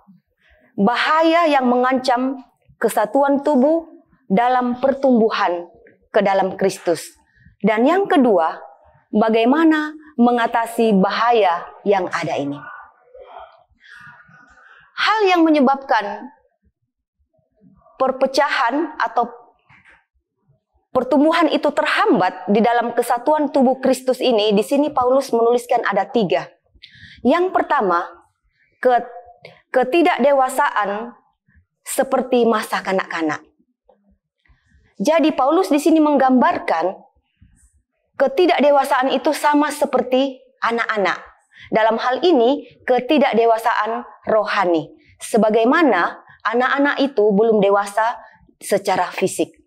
Speaker 10: bahaya yang mengancam kesatuan tubuh dalam pertumbuhan ke dalam Kristus. Dan yang kedua, bagaimana mengatasi bahaya yang ada ini. Hal yang menyebabkan perpecahan atau pertumbuhan itu terhambat di dalam kesatuan tubuh Kristus ini, di sini Paulus menuliskan ada 3. Yang pertama, ketidakdewasaan seperti masa kanak-kanak. Jadi Paulus di sini menggambarkan ketidakdewasaan itu sama seperti anak-anak. Dalam hal ini ketidakdewasaan rohani. Sebagaimana anak-anak itu belum dewasa secara fisik.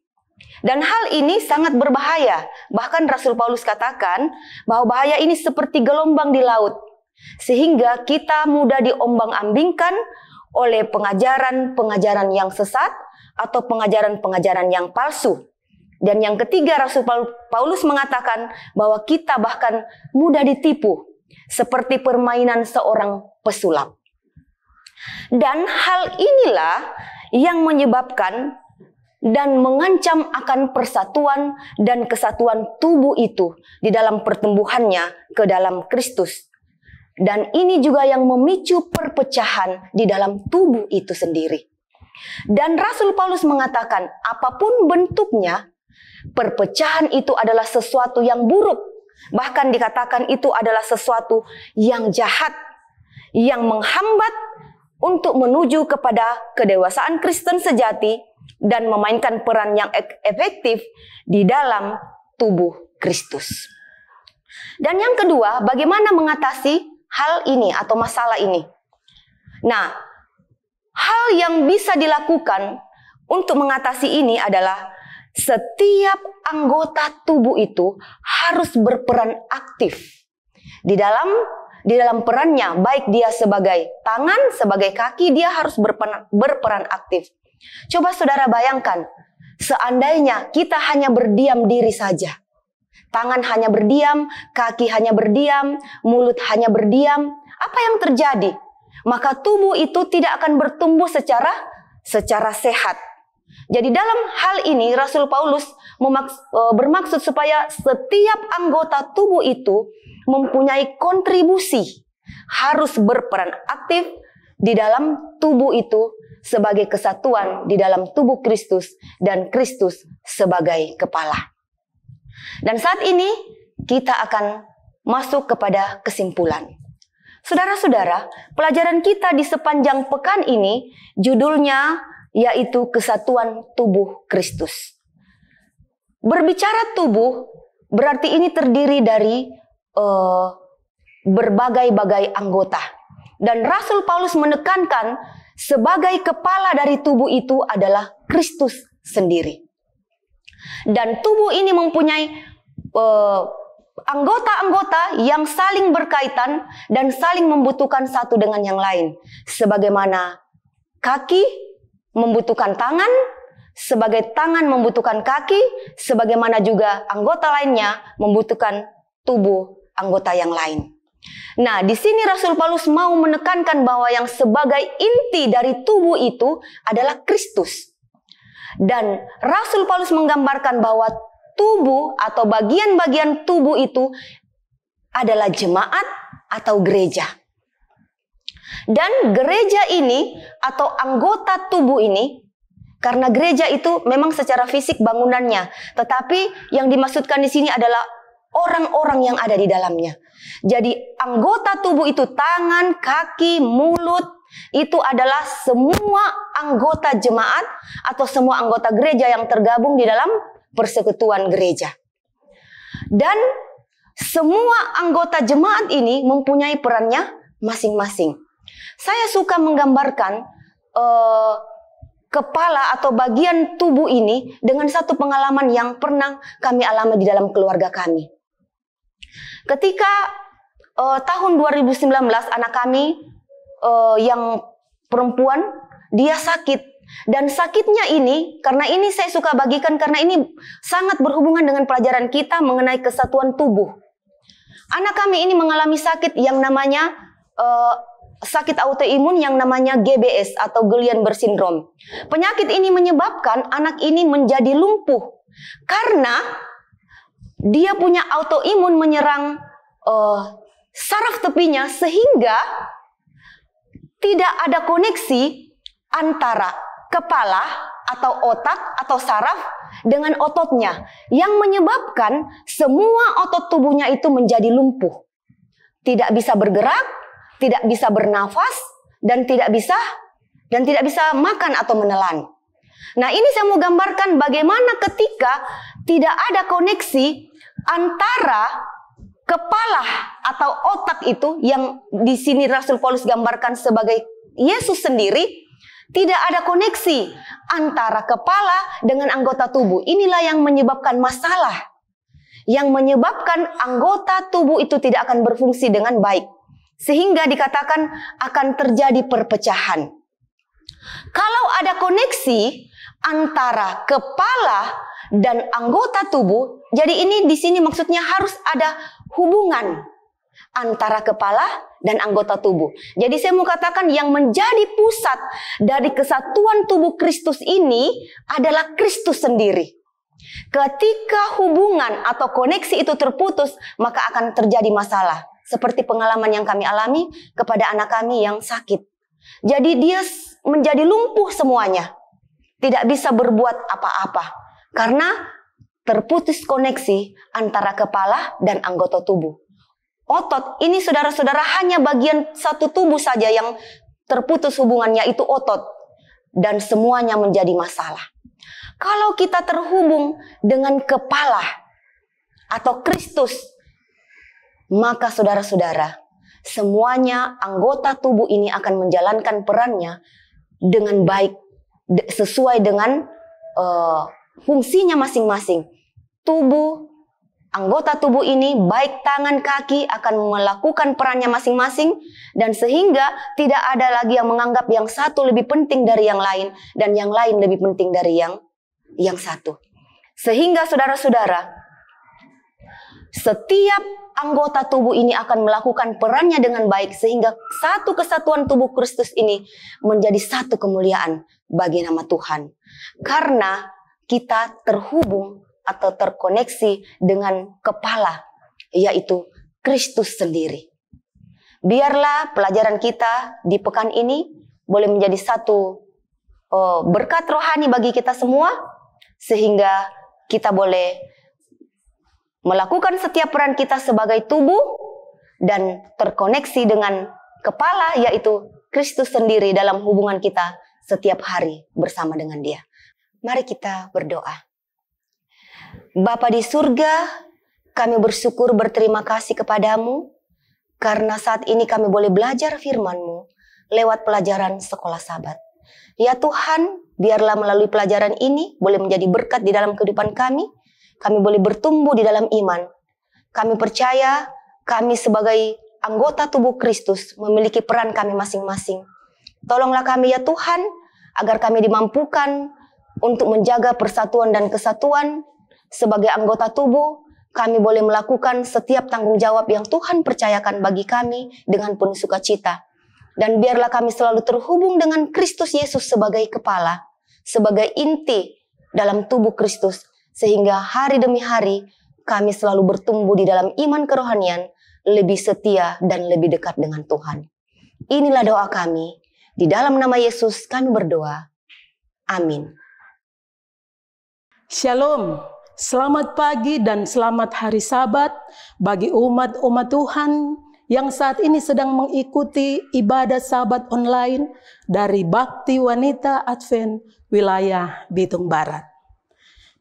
Speaker 10: Dan hal ini sangat berbahaya. Bahkan Rasul Paulus katakan bahwa bahaya ini seperti gelombang di laut. Sehingga kita mudah diombang-ambingkan oleh pengajaran-pengajaran yang sesat atau pengajaran-pengajaran yang palsu. Dan yang ketiga, Rasul Paulus mengatakan bahwa kita bahkan mudah ditipu seperti permainan seorang pesulap. Dan hal inilah yang menyebabkan dan mengancam akan persatuan dan kesatuan tubuh itu di dalam pertumbuhannya ke dalam Kristus. Dan ini juga yang memicu perpecahan di dalam tubuh itu sendiri. Dan Rasul Paulus mengatakan apapun bentuknya, perpecahan itu adalah sesuatu yang buruk. Bahkan dikatakan itu adalah sesuatu yang jahat, yang menghambat untuk menuju kepada kedewasaan Kristen sejati dan memainkan peran yang efektif di dalam tubuh Kristus. Dan yang kedua, bagaimana mengatasi hal ini atau masalah ini? Nah, hal yang bisa dilakukan untuk mengatasi ini adalah setiap anggota tubuh itu harus berperan aktif di dalam perannya, baik dia sebagai tangan, sebagai kaki, dia harus berperan aktif. Coba saudara bayangkan, seandainya kita hanya berdiam diri saja. Tangan hanya berdiam, kaki hanya berdiam, mulut hanya berdiam. Apa yang terjadi? Maka tubuh itu tidak akan bertumbuh secara sehat. Jadi dalam hal ini Rasul Paulus bermaksud supaya setiap anggota tubuh itu mempunyai kontribusi, harus berperan aktif di dalam tubuh itu sebagai kesatuan di dalam tubuh Kristus dan Kristus sebagai kepala. Dan saat ini kita akan masuk kepada kesimpulan. Saudara-saudara, pelajaran kita di sepanjang pekan ini judulnya yaitu kesatuan tubuh Kristus. Berbicara tubuh berarti ini terdiri dari berbagai-bagai anggota. Dan Rasul Paulus menekankan sebagai kepala dari tubuh itu adalah Kristus sendiri. Dan tubuh ini mempunyai anggota-anggota yang saling berkaitan dan saling membutuhkan satu dengan yang lain. Sebagaimana kaki membutuhkan tangan, sebagai tangan membutuhkan kaki, sebagaimana juga anggota lainnya membutuhkan tubuh anggota yang lain. Nah, di sini Rasul Paulus mau menekankan bahwa yang sebagai inti dari tubuh itu adalah Kristus. Dan Rasul Paulus menggambarkan bahwa tubuh atau bagian-bagian tubuh itu adalah jemaat atau gereja. Dan gereja ini atau anggota tubuh ini, karena gereja itu memang secara fisik bangunannya, tetapi yang dimaksudkan di sini adalah orang-orang yang ada di dalamnya. Jadi anggota tubuh itu tangan, kaki, mulut, itu adalah semua anggota jemaat atau semua anggota gereja yang tergabung di dalam persekutuan gereja. Dan semua anggota jemaat ini mempunyai perannya masing-masing. Saya suka menggambarkan kepala atau bagian tubuh ini dengan satu pengalaman yang pernah kami alami di dalam keluarga kami. Ketika tahun 2019 anak kami yang perempuan dia sakit, dan sakitnya ini karena ini saya suka bagikan karena ini sangat berhubungan dengan pelajaran kita mengenai kesatuan tubuh. Anak kami ini mengalami sakit yang namanya sakit autoimun yang namanya GBS atau Guillain-Barré syndrome. Penyakit ini menyebabkan anak ini menjadi lumpuh karena dia punya autoimun menyerang saraf tepinya sehingga tidak ada koneksi antara kepala atau otak atau saraf dengan ototnya yang menyebabkan semua otot tubuhnya itu menjadi lumpuh. Tidak bisa bergerak, tidak bisa bernafas, dan tidak bisa makan atau menelan. Nah, ini saya mau gambarkan bagaimana ketika tidak ada koneksi antara kepala atau otak itu yang di sini Rasul Paulus gambarkan sebagai Yesus sendiri, tidak ada koneksi antara kepala dengan anggota tubuh. Inilah yang menyebabkan masalah, yang menyebabkan anggota tubuh itu tidak akan berfungsi dengan baik. Sehingga dikatakan akan terjadi perpecahan. Kalau ada koneksi antara kepala dan anggota tubuh, jadi ini di sini maksudnya harus ada hubungan antara kepala dan anggota tubuh. Jadi saya mau katakan yang menjadi pusat dari kesatuan tubuh Kristus ini adalah Kristus sendiri. Ketika hubungan atau koneksi itu terputus, maka akan terjadi masalah. Seperti pengalaman yang kami alami kepada anak kami yang sakit. Jadi dia menjadi lumpuh semuanya. Tidak bisa berbuat apa-apa. Karena terputus koneksi antara kepala dan anggota tubuh. Otot, ini saudara-saudara hanya bagian satu tubuh saja yang terputus hubungannya, itu otot. Dan semuanya menjadi masalah. Kalau kita terhubung dengan kepala atau Kristus, maka saudara-saudara, semuanya anggota tubuh ini akan menjalankan perannya dengan baik, sesuai dengan fungsinya masing-masing. Anggota tubuh ini, baik tangan, kaki akan melakukan perannya masing-masing, dan sehingga tidak ada lagi yang menganggap yang satu lebih penting dari yang lain, dan yang lain lebih penting dari yang satu. Sehingga saudara-saudara, setiap anggota tubuh ini akan melakukan perannya dengan baik sehingga satu kesatuan tubuh Kristus ini menjadi satu kemuliaan bagi nama Tuhan. Karena kita terhubung atau terkoneksi dengan kepala, yaitu Kristus sendiri. Biarlah pelajaran kita di pekan ini boleh menjadi satu berkat rohani bagi kita semua, sehingga kita boleh melakukan setiap peran kita sebagai tubuh dan terkoneksi dengan kepala, yaitu Kristus sendiri dalam hubungan kita setiap hari bersama dengan Dia. Mari kita berdoa. Bapa di surga, kami bersyukur berterima kasih kepadamu karena saat ini kami boleh belajar firman-Mu lewat pelajaran sekolah Sabat. Ya Tuhan, biarlah melalui pelajaran ini boleh menjadi berkat di dalam kehidupan kami. Kami boleh bertumbuh di dalam iman. Kami percaya kami sebagai anggota tubuh Kristus memiliki peran kami masing-masing. Tolonglah kami ya Tuhan, agar kami dimampukan untuk menjaga persatuan dan kesatuan sebagai anggota tubuh. Kami boleh melakukan setiap tanggung jawab yang Tuhan percayakan bagi kami dengan penuh sukacita. Dan biarlah kami selalu terhubung dengan Kristus Yesus sebagai kepala, sebagai inti dalam tubuh Kristus, sehingga hari demi hari kami selalu bertumbuh di dalam iman kerohanian, lebih setia dan lebih dekat dengan Tuhan. Inilah doa kami. Di dalam nama Yesus kami berdoa. Amin.
Speaker 11: Shalom, selamat pagi dan selamat hari Sabat bagi umat-umat Tuhan yang saat ini sedang mengikuti ibadah Sabat online dari Bakti Wanita Advent wilayah Bitung Barat.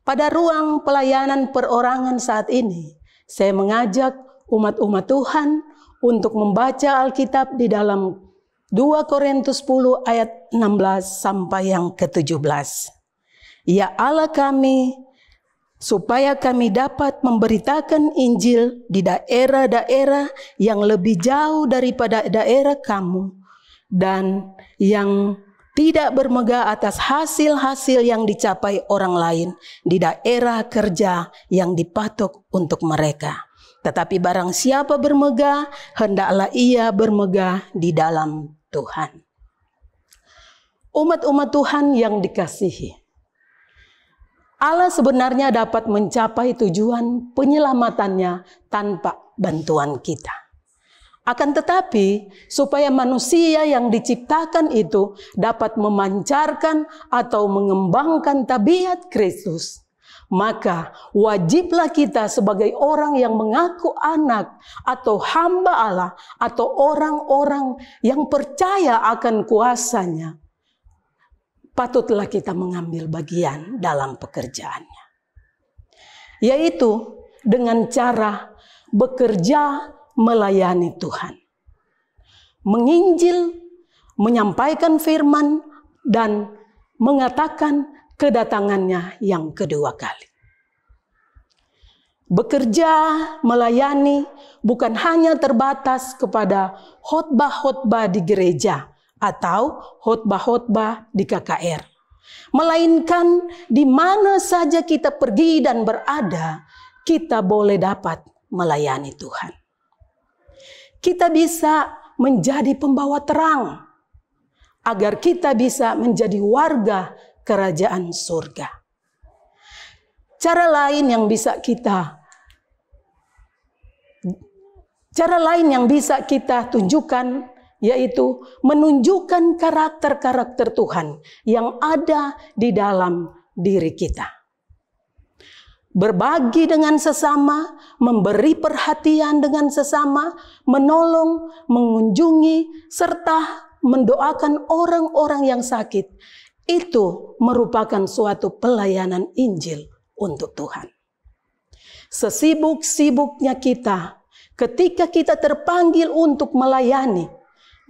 Speaker 11: Pada ruang pelayanan perorangan saat ini, saya mengajak umat-umat Tuhan untuk membaca Alkitab di dalam 2 Korintus 10 ayat 16 sampai yang ke-17. Ya Allah kami, supaya kami dapat memberitakan Injil di daerah-daerah yang lebih jauh daripada daerah kamu, dan yang tidak bermegah atas hasil-hasil yang dicapai orang lain di daerah kerja yang dipatok untuk mereka. Tetapi barang siapa bermegah, hendaklah ia bermegah di dalam Tuhan. Umat-umat Tuhan yang dikasihi, Allah sebenarnya dapat mencapai tujuan penyelamatannya tanpa bantuan kita. Akan tetapi, supaya manusia yang diciptakan itu dapat memancarkan atau mengembangkan tabiat Kristus, maka wajiblah kita sebagai orang yang mengaku anak atau hamba Allah atau orang-orang yang percaya akan kuasanya, patutlah kita mengambil bagian dalam pekerjaannya. Yaitu dengan cara bekerja melayani Tuhan. Menginjil, menyampaikan firman, dan mengatakan kedatangannya yang kedua kali. Bekerja melayani bukan hanya terbatas kepada khotbah-khotbah di gereja atau khotbah-khotbah di KKR. Melainkan di mana saja kita pergi dan berada, kita boleh dapat melayani Tuhan. Kita bisa menjadi pembawa terang, agar kita bisa menjadi warga kerajaan surga. Cara lain yang bisa kita tunjukkan yaitu menunjukkan karakter-karakter Tuhan yang ada di dalam diri kita. Berbagi dengan sesama, memberi perhatian dengan sesama, menolong, mengunjungi, serta mendoakan orang-orang yang sakit. Itu merupakan suatu pelayanan Injil untuk Tuhan. Sesibuk-sibuknya kita, ketika kita terpanggil untuk melayani,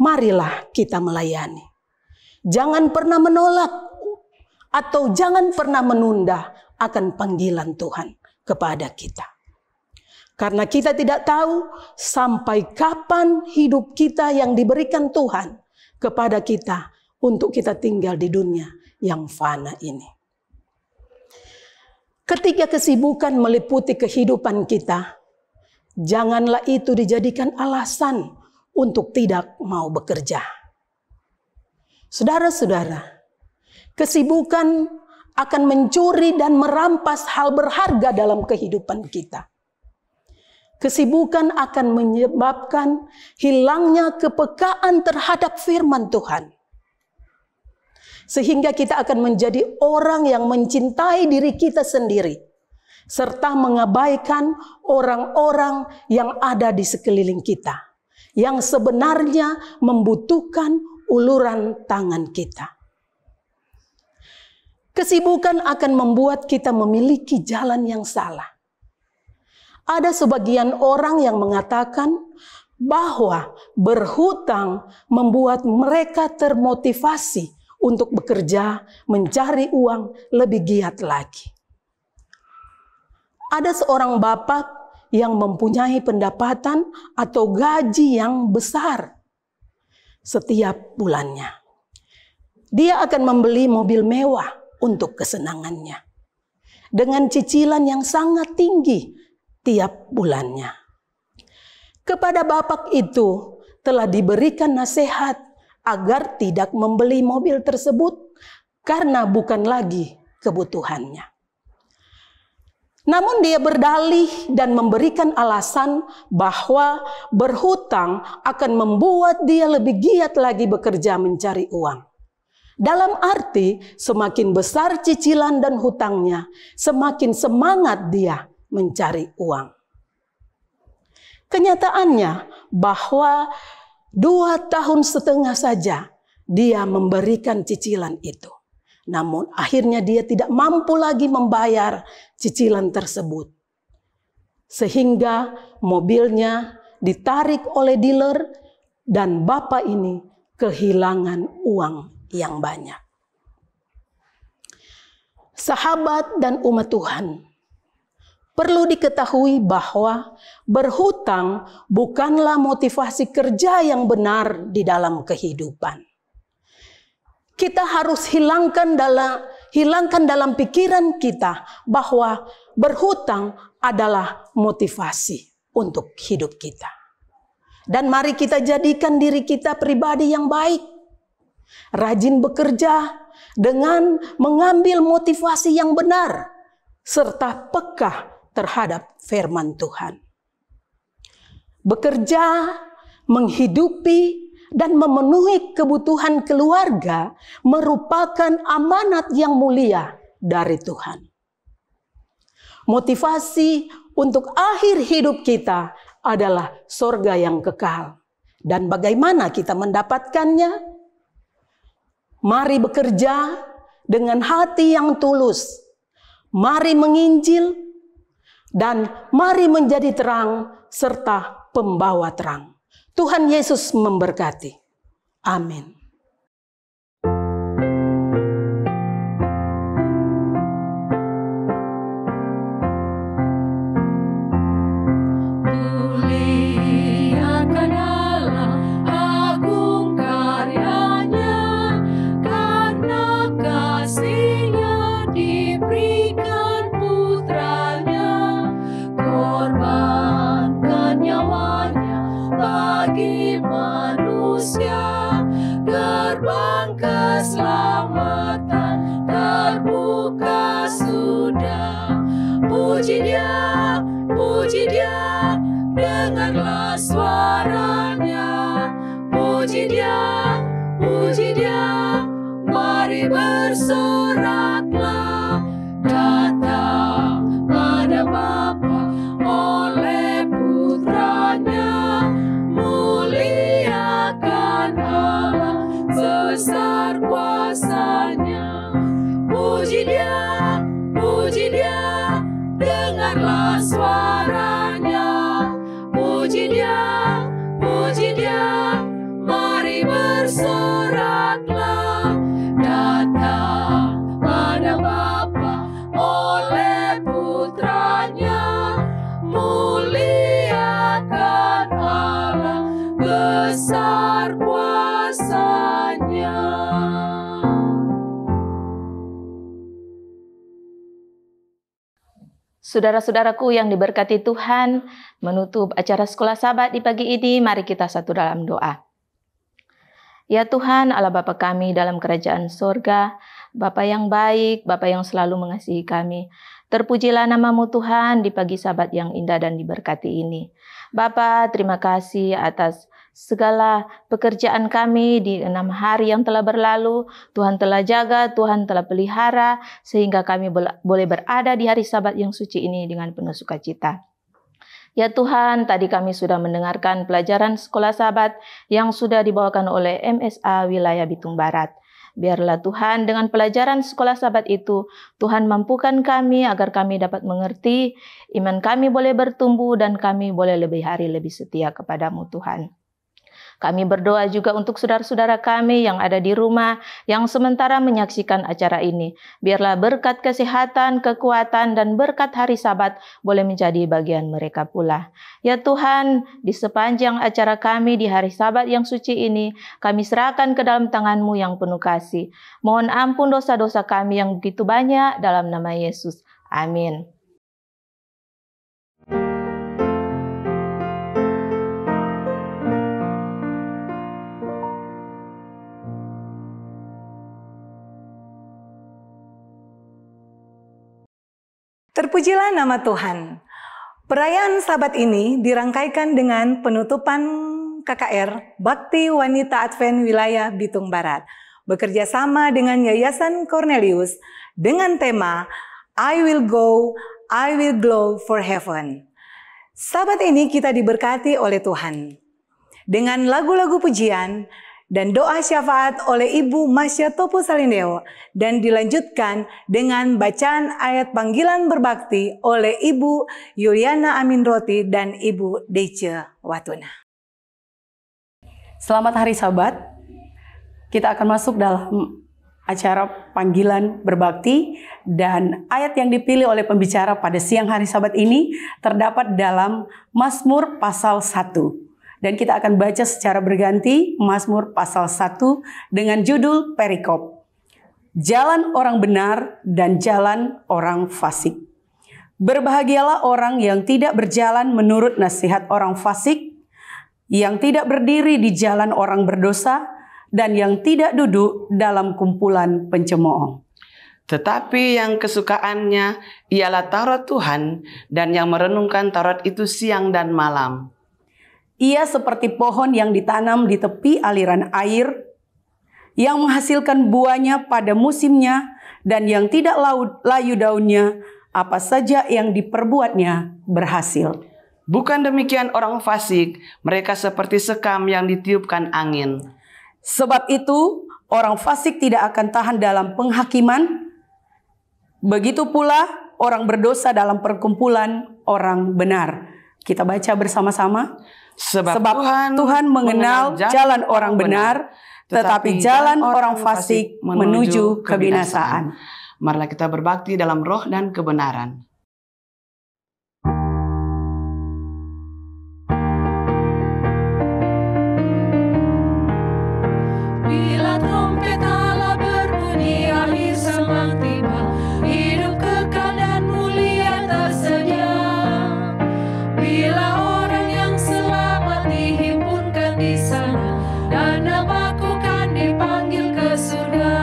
Speaker 11: marilah kita melayani. Jangan pernah menolak atau jangan pernah menunda akan panggilan Tuhan kepada kita. Karena kita tidak tahu sampai kapan hidup kita yang diberikan Tuhan kepada kita untuk kita tinggal di dunia yang fana ini. Ketika kesibukan meliputi kehidupan kita, janganlah itu dijadikan alasan untuk tidak mau bekerja. Saudara-saudara, kesibukan akan mencuri dan merampas hal berharga dalam kehidupan kita. Kesibukan akan menyebabkan hilangnya kepekaan terhadap firman Tuhan. Sehingga kita akan menjadi orang yang mencintai diri kita sendiri, serta mengabaikan orang-orang yang ada di sekeliling kita, yang sebenarnya membutuhkan uluran tangan kita. Kesibukan akan membuat kita memiliki jalan yang salah. Ada sebagian orang yang mengatakan bahwa berhutang membuat mereka termotivasi untuk bekerja, mencari uang lebih giat lagi. Ada seorang bapak yang mempunyai pendapatan atau gaji yang besar setiap bulannya. Dia akan membeli mobil mewah untuk kesenangannya dengan cicilan yang sangat tinggi tiap bulannya. Kepada bapak itu telah diberikan nasihat agar tidak membeli mobil tersebut karena bukan lagi kebutuhannya. Namun dia berdalih dan memberikan alasan bahwa berhutang akan membuat dia lebih giat lagi bekerja mencari uang. Dalam arti semakin besar cicilan dan hutangnya, semakin semangat dia mencari uang. Kenyataannya bahwa 2,5 tahun saja dia memberikan cicilan itu. Namun akhirnya dia tidak mampu lagi membayar cicilan tersebut. Sehingga mobilnya ditarik oleh dealer dan bapak ini kehilangan uang yang banyak. Sahabat dan umat Tuhan, perlu diketahui bahwa berhutang bukanlah motivasi kerja yang benar di dalam kehidupan. Kita harus hilangkan dalam pikiran kita bahwa berhutang adalah motivasi untuk hidup kita. Dan mari kita jadikan diri kita pribadi yang baik, rajin bekerja dengan mengambil motivasi yang benar, serta peka terhadap firman Tuhan. Bekerja, menghidupi, dan memenuhi kebutuhan keluarga merupakan amanat yang mulia dari Tuhan. Motivasi untuk akhir hidup kita adalah sorga yang kekal. Dan bagaimana kita mendapatkannya? Mari bekerja dengan hati yang tulus. Mari menginjil dan mari menjadi terang serta pembawa terang. Tuhan Yesus memberkati. Amin.
Speaker 2: Muliakan Allah, agung karyanya, karena kasih-Nya diberikan putranya, korbankan nyawanya bagi manusia. Gerbang keselamatan terbuka sudah. Puji Dia, dengarlah suaranya. Puji Dia, mari bersoraklah. Datang pada Bapa oleh putranya. Muliakan Allah, besar kuasanya. Puji Dia, dengarlah suaranya. Puji Dia, mari bersoraklah. Datang pada Bapa oleh putranya. Muliakan Allah, besar kuasanya.
Speaker 3: Saudara-saudaraku yang diberkati Tuhan, menutup acara Sekolah Sabat di pagi ini, mari kita satu dalam doa. Ya Tuhan, Allah Bapa kami dalam kerajaan surga, Bapa yang baik, Bapa yang selalu mengasihi kami. Terpujilah nama-Mu Tuhan di pagi Sabat yang indah dan diberkati ini. Bapa, terima kasih atas segala pekerjaan kami di 6 hari yang telah berlalu. Tuhan telah jaga, Tuhan telah pelihara, sehingga kami boleh berada di hari Sabat yang suci ini dengan penuh sukacita. Ya Tuhan, tadi kami sudah mendengarkan pelajaran Sekolah Sabat yang sudah dibawakan oleh MSA Wilayah Bitung Barat. Biarlah Tuhan dengan pelajaran Sekolah Sabat itu, Tuhan mampukan kami agar kami dapat mengerti, iman kami boleh bertumbuh dan kami boleh lebih hari lebih setia kepada-Mu Tuhan.
Speaker 12: Kami berdoa juga untuk saudara-saudara kami yang ada di rumah, yang sementara menyaksikan acara ini. Biarlah berkat kesehatan, kekuatan, dan berkat hari Sabat boleh menjadi bagian mereka pula. Ya Tuhan, di sepanjang acara kami di hari Sabat yang suci ini, kami serahkan ke dalam tangan-Mu yang penuh kasih. Mohon ampun dosa-dosa kami yang begitu banyak dalam nama Yesus. Amin.
Speaker 1: Terpujilah nama Tuhan. Perayaan Sabat ini dirangkaikan dengan penutupan KKR Bakti Wanita Advent Wilayah Bitung Barat, bekerja sama dengan Yayasan Cornelius dengan tema I Will Go, I Will Glow for Heaven. Sabat ini kita diberkati oleh Tuhan dengan lagu-lagu pujian dan doa syafaat oleh Ibu Masya Topo Salindeo, dan dilanjutkan dengan bacaan ayat panggilan berbakti oleh Ibu Yuliana Aminroti dan Ibu Dece Watuna.
Speaker 13: Selamat Hari Sabat. Kita akan masuk dalam acara panggilan berbakti, dan ayat yang dipilih oleh pembicara pada siang hari Sabat ini terdapat dalam Mazmur pasal 1. Dan kita akan baca secara berganti Mazmur pasal 1 dengan judul perikop. Jalan orang benar dan jalan orang fasik. Berbahagialah orang yang tidak berjalan menurut nasihat orang fasik, yang tidak berdiri di jalan orang berdosa, dan yang tidak duduk dalam kumpulan pencemooh.
Speaker 14: Tetapi yang kesukaannya ialah Taurat Tuhan, dan yang merenungkan Taurat itu siang dan malam.
Speaker 13: Ia seperti pohon yang ditanam di tepi aliran air, yang menghasilkan buahnya pada musimnya, dan yang tidak layu daunnya, apa saja yang diperbuatnya berhasil.
Speaker 14: Bukan demikian orang fasik, mereka seperti sekam yang ditiupkan angin.
Speaker 13: Sebab itu orang fasik tidak akan tahan dalam penghakiman, begitu pula orang berdosa dalam perkumpulan orang benar. Kita baca bersama-sama. Sebab Tuhan mengenal jalan orang benar, tetapi jalan orang fasik menuju kebinasaan.
Speaker 14: Marilah kita berbakti dalam roh dan kebenaran.
Speaker 2: Bila trompet Allah berbunyi, akhir zaman tiba, hidup kekal dan mulia tersedia. Bila orang yang selamat dihimpunkan di sana, dan namaku kan dipanggil ke surga.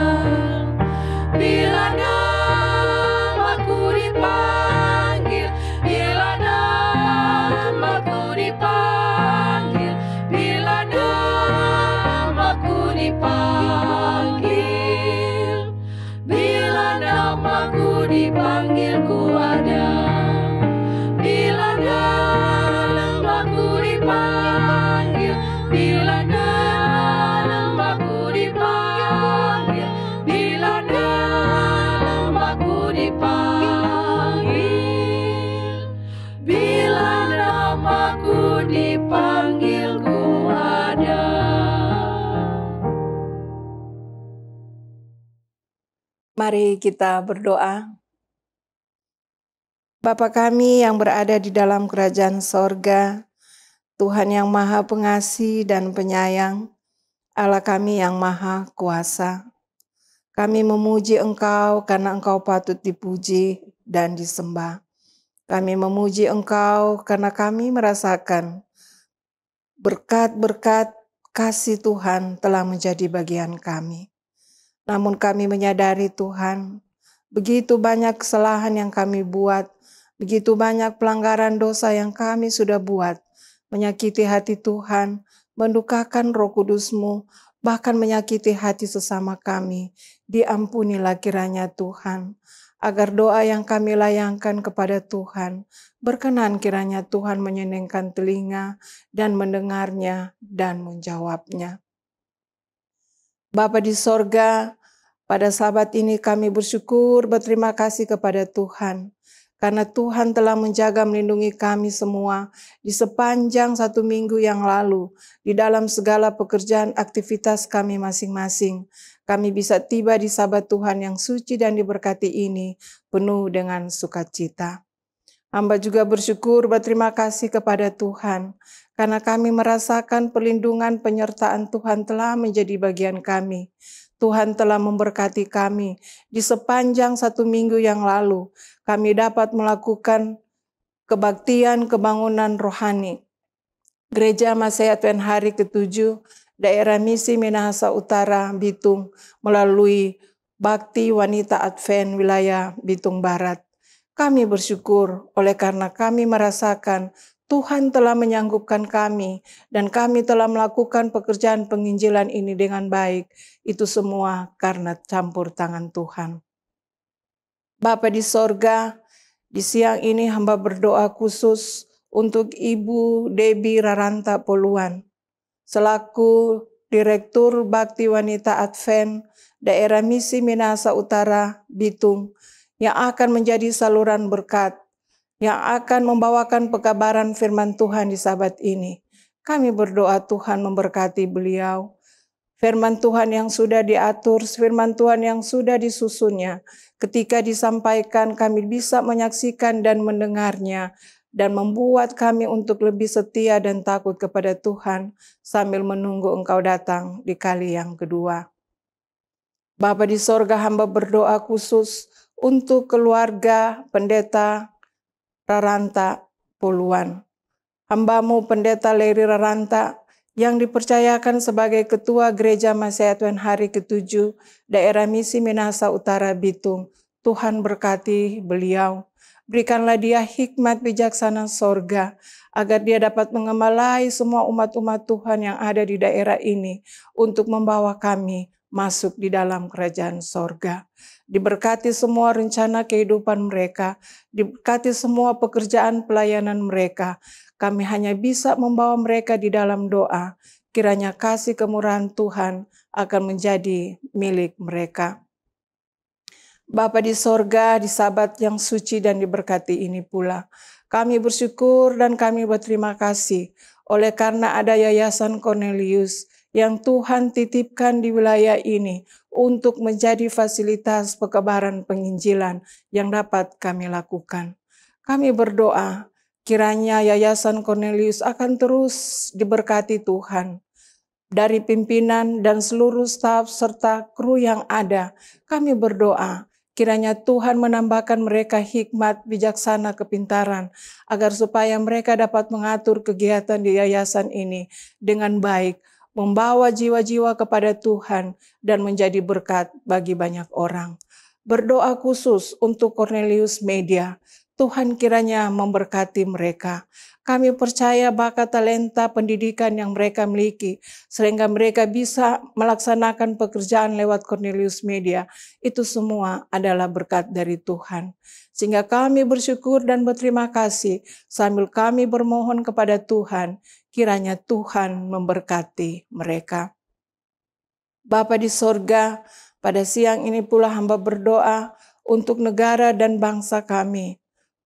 Speaker 2: Bila namaku dipanggil, bila namaku dipanggil, bila namaku dipanggil, bila namaku dipanggil ku ada. Bila namaku dipanggil, bila namaku dipanggil, bila namaku dipanggil, bila namaku dipanggil ku ada.
Speaker 15: Mari kita berdoa. Bapa kami yang berada di dalam kerajaan sorga, Tuhan yang maha pengasih dan penyayang, Allah kami yang maha kuasa. Kami memuji Engkau karena Engkau patut dipuji dan disembah. Kami memuji Engkau karena kami merasakan berkat-berkat kasih Tuhan telah menjadi bagian kami. Namun kami menyadari Tuhan, begitu banyak kesalahan yang kami buat, begitu banyak pelanggaran dosa yang kami sudah buat, menyakiti hati Tuhan, mendukakan Roh Kudus-Mu, bahkan menyakiti hati sesama kami. Diampunilah kiranya Tuhan, agar doa yang kami layangkan kepada Tuhan, berkenan kiranya Tuhan menyenangkan telinga dan mendengarnya dan menjawabnya. Bapa di sorga, pada Sabat ini kami bersyukur, berterima kasih kepada Tuhan, karena Tuhan telah menjaga melindungi kami semua di sepanjang 1 minggu yang lalu, di dalam segala pekerjaan aktivitas kami masing-masing. Kami bisa tiba di Sabat Tuhan yang suci dan diberkati ini penuh dengan sukacita. Hamba juga bersyukur berterima kasih kepada Tuhan, karena kami merasakan perlindungan penyertaan Tuhan telah menjadi bagian kami. Tuhan telah memberkati kami di sepanjang 1 minggu yang lalu. Kami dapat melakukan kebaktian kebangunan rohani. Gereja Masih Advent Hari ke-7, Daerah Misi Minahasa Utara, Bitung, melalui Bakti Wanita Advent wilayah Bitung Barat. Kami bersyukur oleh karena kami merasakan Tuhan telah menyanggupkan kami dan kami telah melakukan pekerjaan penginjilan ini dengan baik. Itu semua karena campur tangan Tuhan. Bapa di sorga, di siang ini hamba berdoa khusus untuk Ibu Debbie Raranta Poluan, selaku Direktur Bakti Wanita Advent Daerah Misi Minahasa Utara, Bitung, yang akan menjadi saluran berkat, yang akan membawakan pekabaran firman Tuhan di Sabat ini. Kami berdoa Tuhan memberkati beliau. Firman Tuhan yang sudah diatur, firman Tuhan yang sudah disusunnya, ketika disampaikan kami bisa menyaksikan dan mendengarnya, dan membuat kami untuk lebih setia dan takut kepada Tuhan, sambil menunggu Engkau datang di kali yang kedua. Bapa di sorga, hamba berdoa khusus untuk keluarga Pendeta Raranta Poluan. Hamba-Mu Pendeta Leri Raranta yang dipercayakan sebagai Ketua Gereja Masih Advent Hari ke-7 Daerah Misi Minahasa Utara Bitung. Tuhan berkati beliau. Berikanlah dia hikmat bijaksana sorga, agar dia dapat mengemalai semua umat-umat Tuhan yang ada di daerah ini untuk membawa kami masuk di dalam kerajaan sorga. Diberkati semua rencana kehidupan mereka, diberkati semua pekerjaan pelayanan mereka. Kami hanya bisa membawa mereka di dalam doa. Kiranya kasih kemurahan Tuhan akan menjadi milik mereka. Bapa di sorga, di Sabat yang suci dan diberkati ini pula, kami bersyukur dan kami berterima kasih oleh karena ada Yayasan Cornelius yang Tuhan titipkan di wilayah ini untuk menjadi fasilitas pekebaran penginjilan yang dapat kami lakukan. Kami berdoa, kiranya Yayasan Cornelius akan terus diberkati Tuhan. Dari pimpinan dan seluruh staf serta kru yang ada, kami berdoa, kiranya Tuhan menambahkan mereka hikmat, bijaksana, kepintaran, agar supaya mereka dapat mengatur kegiatan di yayasan ini dengan baik, membawa jiwa-jiwa kepada Tuhan dan menjadi berkat bagi banyak orang. Berdoa khusus untuk Cornelius Media, Tuhan kiranya memberkati mereka. Kami percaya bakat, talenta, pendidikan yang mereka miliki, sehingga mereka bisa melaksanakan pekerjaan lewat Cornelius Media. Itu semua adalah berkat dari Tuhan. Sehingga kami bersyukur dan berterima kasih sambil kami bermohon kepada Tuhan, kiranya Tuhan memberkati mereka. Bapa di sorga, pada siang ini pula hamba berdoa untuk negara dan bangsa kami.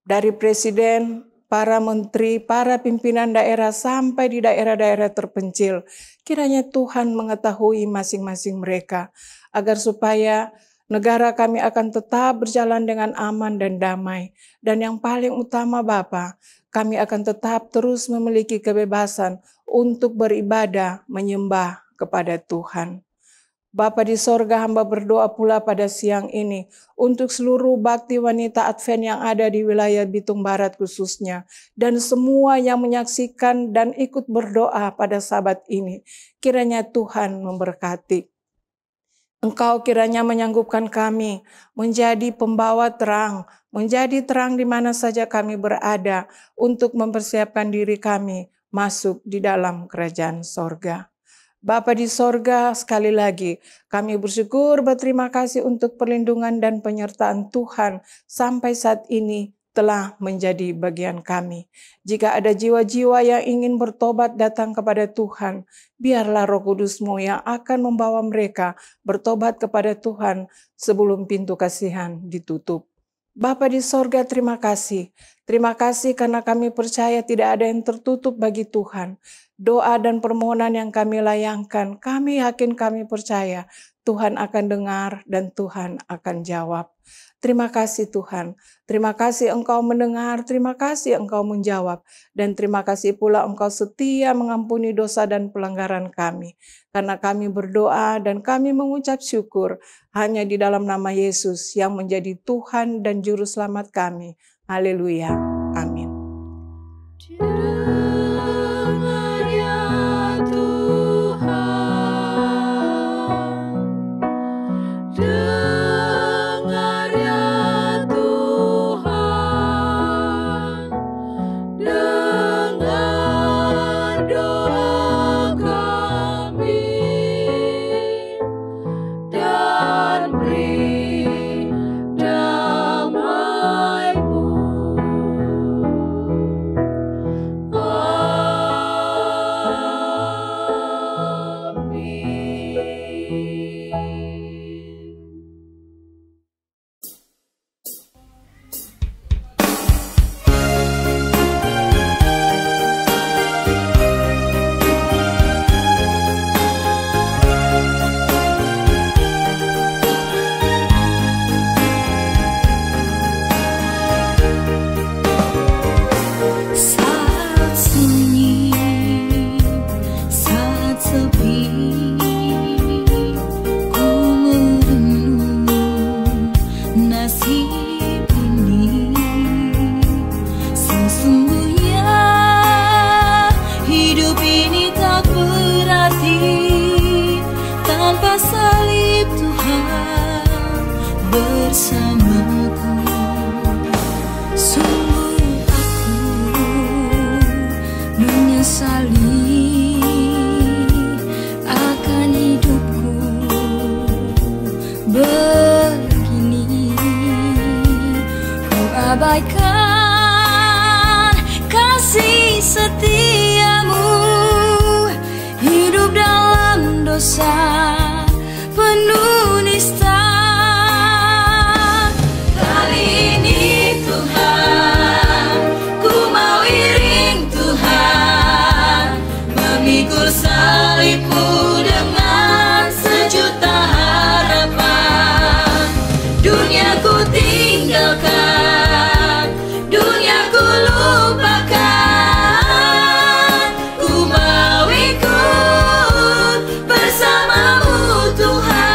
Speaker 15: Dari presiden, para menteri, para pimpinan daerah sampai di daerah-daerah terpencil. Kiranya Tuhan mengetahui masing-masing mereka, agar supaya negara kami akan tetap berjalan dengan aman dan damai. Dan yang paling utama Bapa, kami akan tetap terus memiliki kebebasan untuk beribadah, menyembah kepada Tuhan. Bapa di sorga, hamba berdoa pula pada siang ini untuk seluruh bakti wanita Advent yang ada di wilayah Bitung Barat khususnya, dan semua yang menyaksikan dan ikut berdoa pada Sabat ini. Kiranya Tuhan memberkati. Engkau kiranya menyanggupkan kami menjadi pembawa terang, menjadi terang di mana saja kami berada untuk mempersiapkan diri kami masuk di dalam kerajaan sorga. Bapa di sorga, sekali lagi kami bersyukur berterima kasih untuk perlindungan dan penyertaan Tuhan sampai saat ini telah menjadi bagian kami. Jika ada jiwa-jiwa yang ingin bertobat datang kepada Tuhan, biarlah Roh Kudus-Mu yang akan membawa mereka bertobat kepada Tuhan sebelum pintu kasihan ditutup. Bapa di sorga, terima kasih. Terima kasih karena kami percaya tidak ada yang tertutup bagi Tuhan. Doa dan permohonan yang kami layangkan, kami yakin, kami percaya Tuhan akan dengar dan Tuhan akan jawab. Terima kasih Tuhan. Terima kasih Engkau mendengar, terima kasih Engkau menjawab. Dan terima kasih pula Engkau setia mengampuni dosa dan pelanggaran kami. Karena kami berdoa dan kami mengucap syukur hanya di dalam nama Yesus yang menjadi Tuhan dan Juru Selamat kami. Haleluya. Amin.
Speaker 2: Abaikan kasih setiamu, hidup dalam dosa penuh nista. Kali ini Tuhan, ku mau iring Tuhan, memikul salib-Mu dengan sejuta harapan. Dunia ku tinggalkan, dunia ku lupakan, ku mau ikut bersama-Mu Tuhan.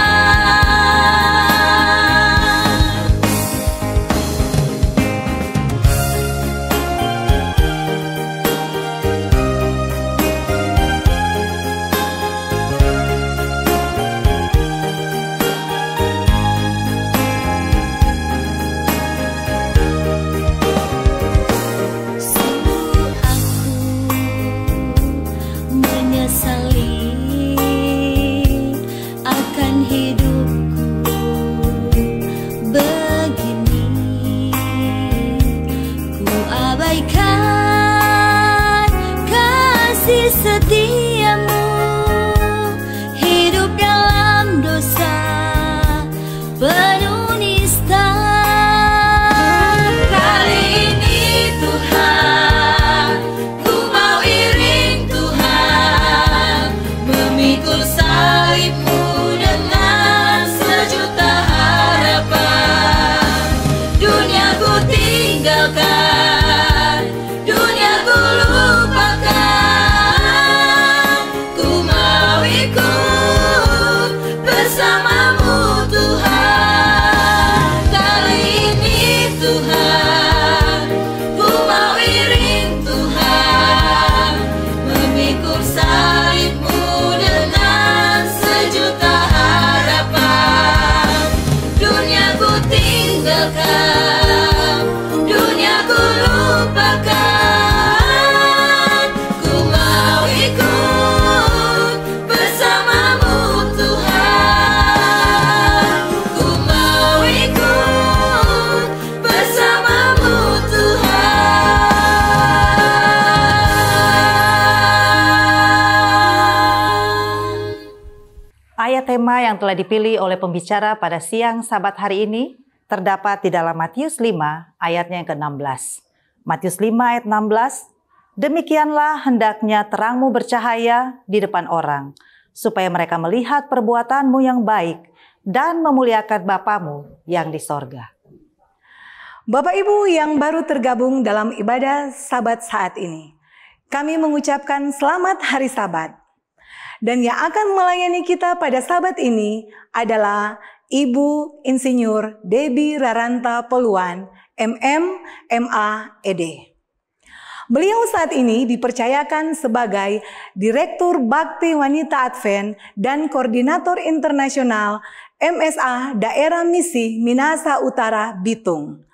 Speaker 2: Setiamu, hidup dalam dosa penuh nista. Kali ini Tuhan, ku mau iring Tuhan, memikul salib-Mu dengan sejuta harapan. Dunia ku tinggalkan, dunia ku lupakan, ikut bersama-Mu Tuhan. Kali ini Tuhan, ku mau iring Tuhan, memikul salib-Mu dengan sejuta harapan. Dunia ku tinggalkan, dunia ku lupakan, ku mau ikut bersama-Mu Tuhan, ku mau ikut bersama-Mu Tuhan.
Speaker 16: Ayat tema yang telah dipilih oleh pembicara pada siang Sabat hari ini terdapat di dalam Matius 5 ayatnya yang ke-16. Matius 5 ayat 16, demikianlah hendaknya terangmu bercahaya di depan orang, supaya mereka melihat perbuatanmu yang baik dan memuliakan Bapamu yang di sorga.
Speaker 1: Bapak Ibu yang baru tergabung dalam ibadah Sabat saat ini, kami mengucapkan selamat hari Sabat. Dan yang akan melayani kita pada Sabat ini adalah Ibu Insinyur Debbie Raranta Poluan, MM, MA, ED. Beliau saat ini dipercayakan sebagai Direktur Bakti Wanita Advent dan Koordinator Internasional MSA Daerah Misi Minahasa Utara Bitung.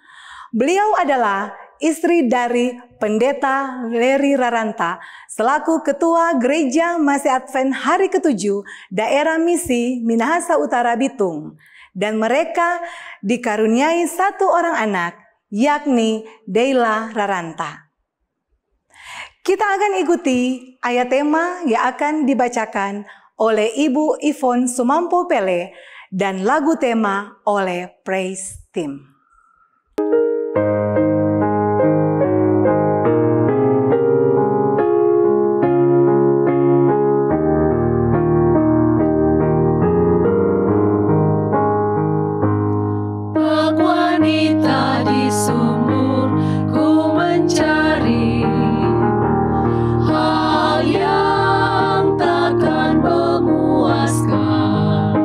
Speaker 1: Beliau adalah istri dari Pendeta Leri Raranta selaku Ketua Gereja Masih Advent Hari ke-7 Daerah Misi Minahasa Utara Bitung. Dan mereka dikaruniai satu orang anak, yakni Deila Raranta. Kita akan ikuti ayat tema yang akan dibacakan oleh Ibu Yvonne Sumampo Pele dan lagu tema oleh Praise Team.
Speaker 2: Bak wanita di sumur ku mencari hal yang takkan memuaskan.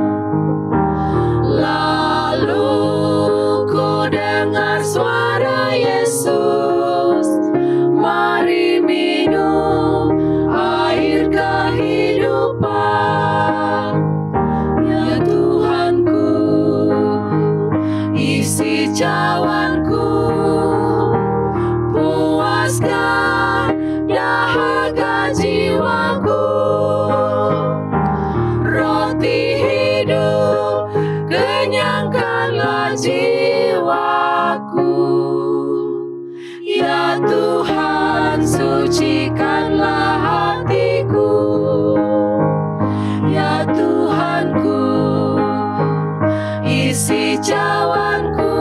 Speaker 2: Lalu ku dengar suara Yesus, mari minum air kehidupan. Ya Tuhanku, isi cawanku, puaskan dahaga jiwaku. Roti hidup, kenyangkanlah jiwaku. Ya Tuhan, sucikanlah hatiku. Ya Tuhanku, isi cawanku,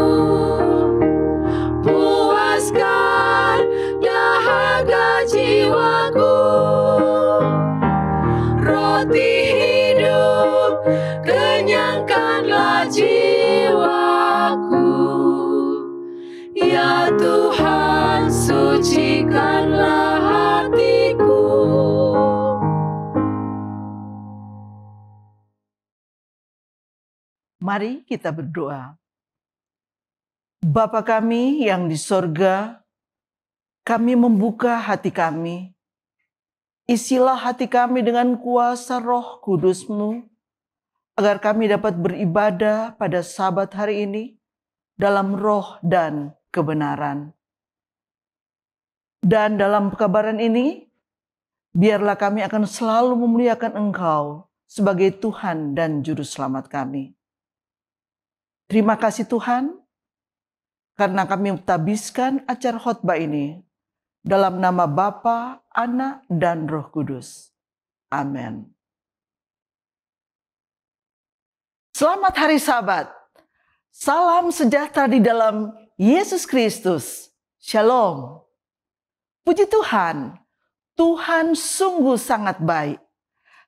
Speaker 2: puaskan dahaga jiwaku. Roti hidup, kenyangkanlah jiwaku. Ya Tuhan, sucikanlah hatiku.
Speaker 17: Mari kita berdoa. Bapa kami yang di sorga, kami membuka hati kami. Isilah hati kami dengan kuasa Roh Kudus-Mu, agar kami dapat beribadah pada Sabat hari ini dalam roh dan kebenaran. Dan dalam pekabaran ini, biarlah kami akan selalu memuliakan Engkau sebagai Tuhan dan Juru Selamat kami. Terima kasih Tuhan, karena kami mentabiskan acara khotbah ini dalam nama Bapa, Anak, dan Roh Kudus. Amin. Selamat hari Sabat. Salam sejahtera di dalam Yesus Kristus. Shalom. Puji Tuhan, Tuhan sungguh sangat baik.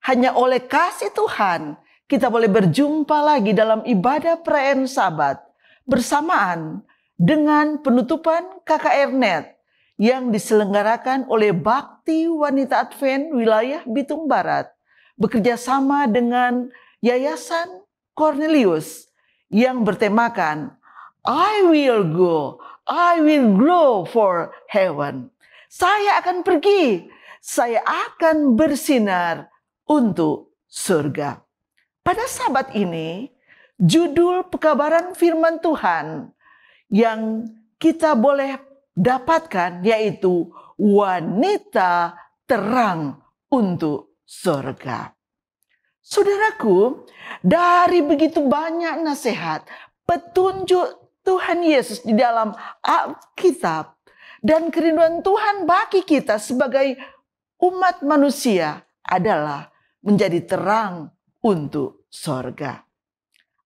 Speaker 17: Hanya oleh kasih Tuhan, kita boleh berjumpa lagi dalam ibadah perayaan Sabat bersamaan dengan penutupan KKR Net yang diselenggarakan oleh Bakti Wanita Advent wilayah Bitung Barat bekerja sama dengan Yayasan Cornelius yang bertemakan I will go, I will grow for heaven. Saya akan pergi, saya akan bersinar untuk surga. Pada Sabat ini, judul pekabaran firman Tuhan yang kita boleh dapatkan yaitu wanita terang untuk surga. Saudaraku, dari begitu banyak nasihat, petunjuk Tuhan Yesus di dalam Alkitab dan kerinduan Tuhan bagi kita sebagai umat manusia adalah menjadi terang untuk sorga.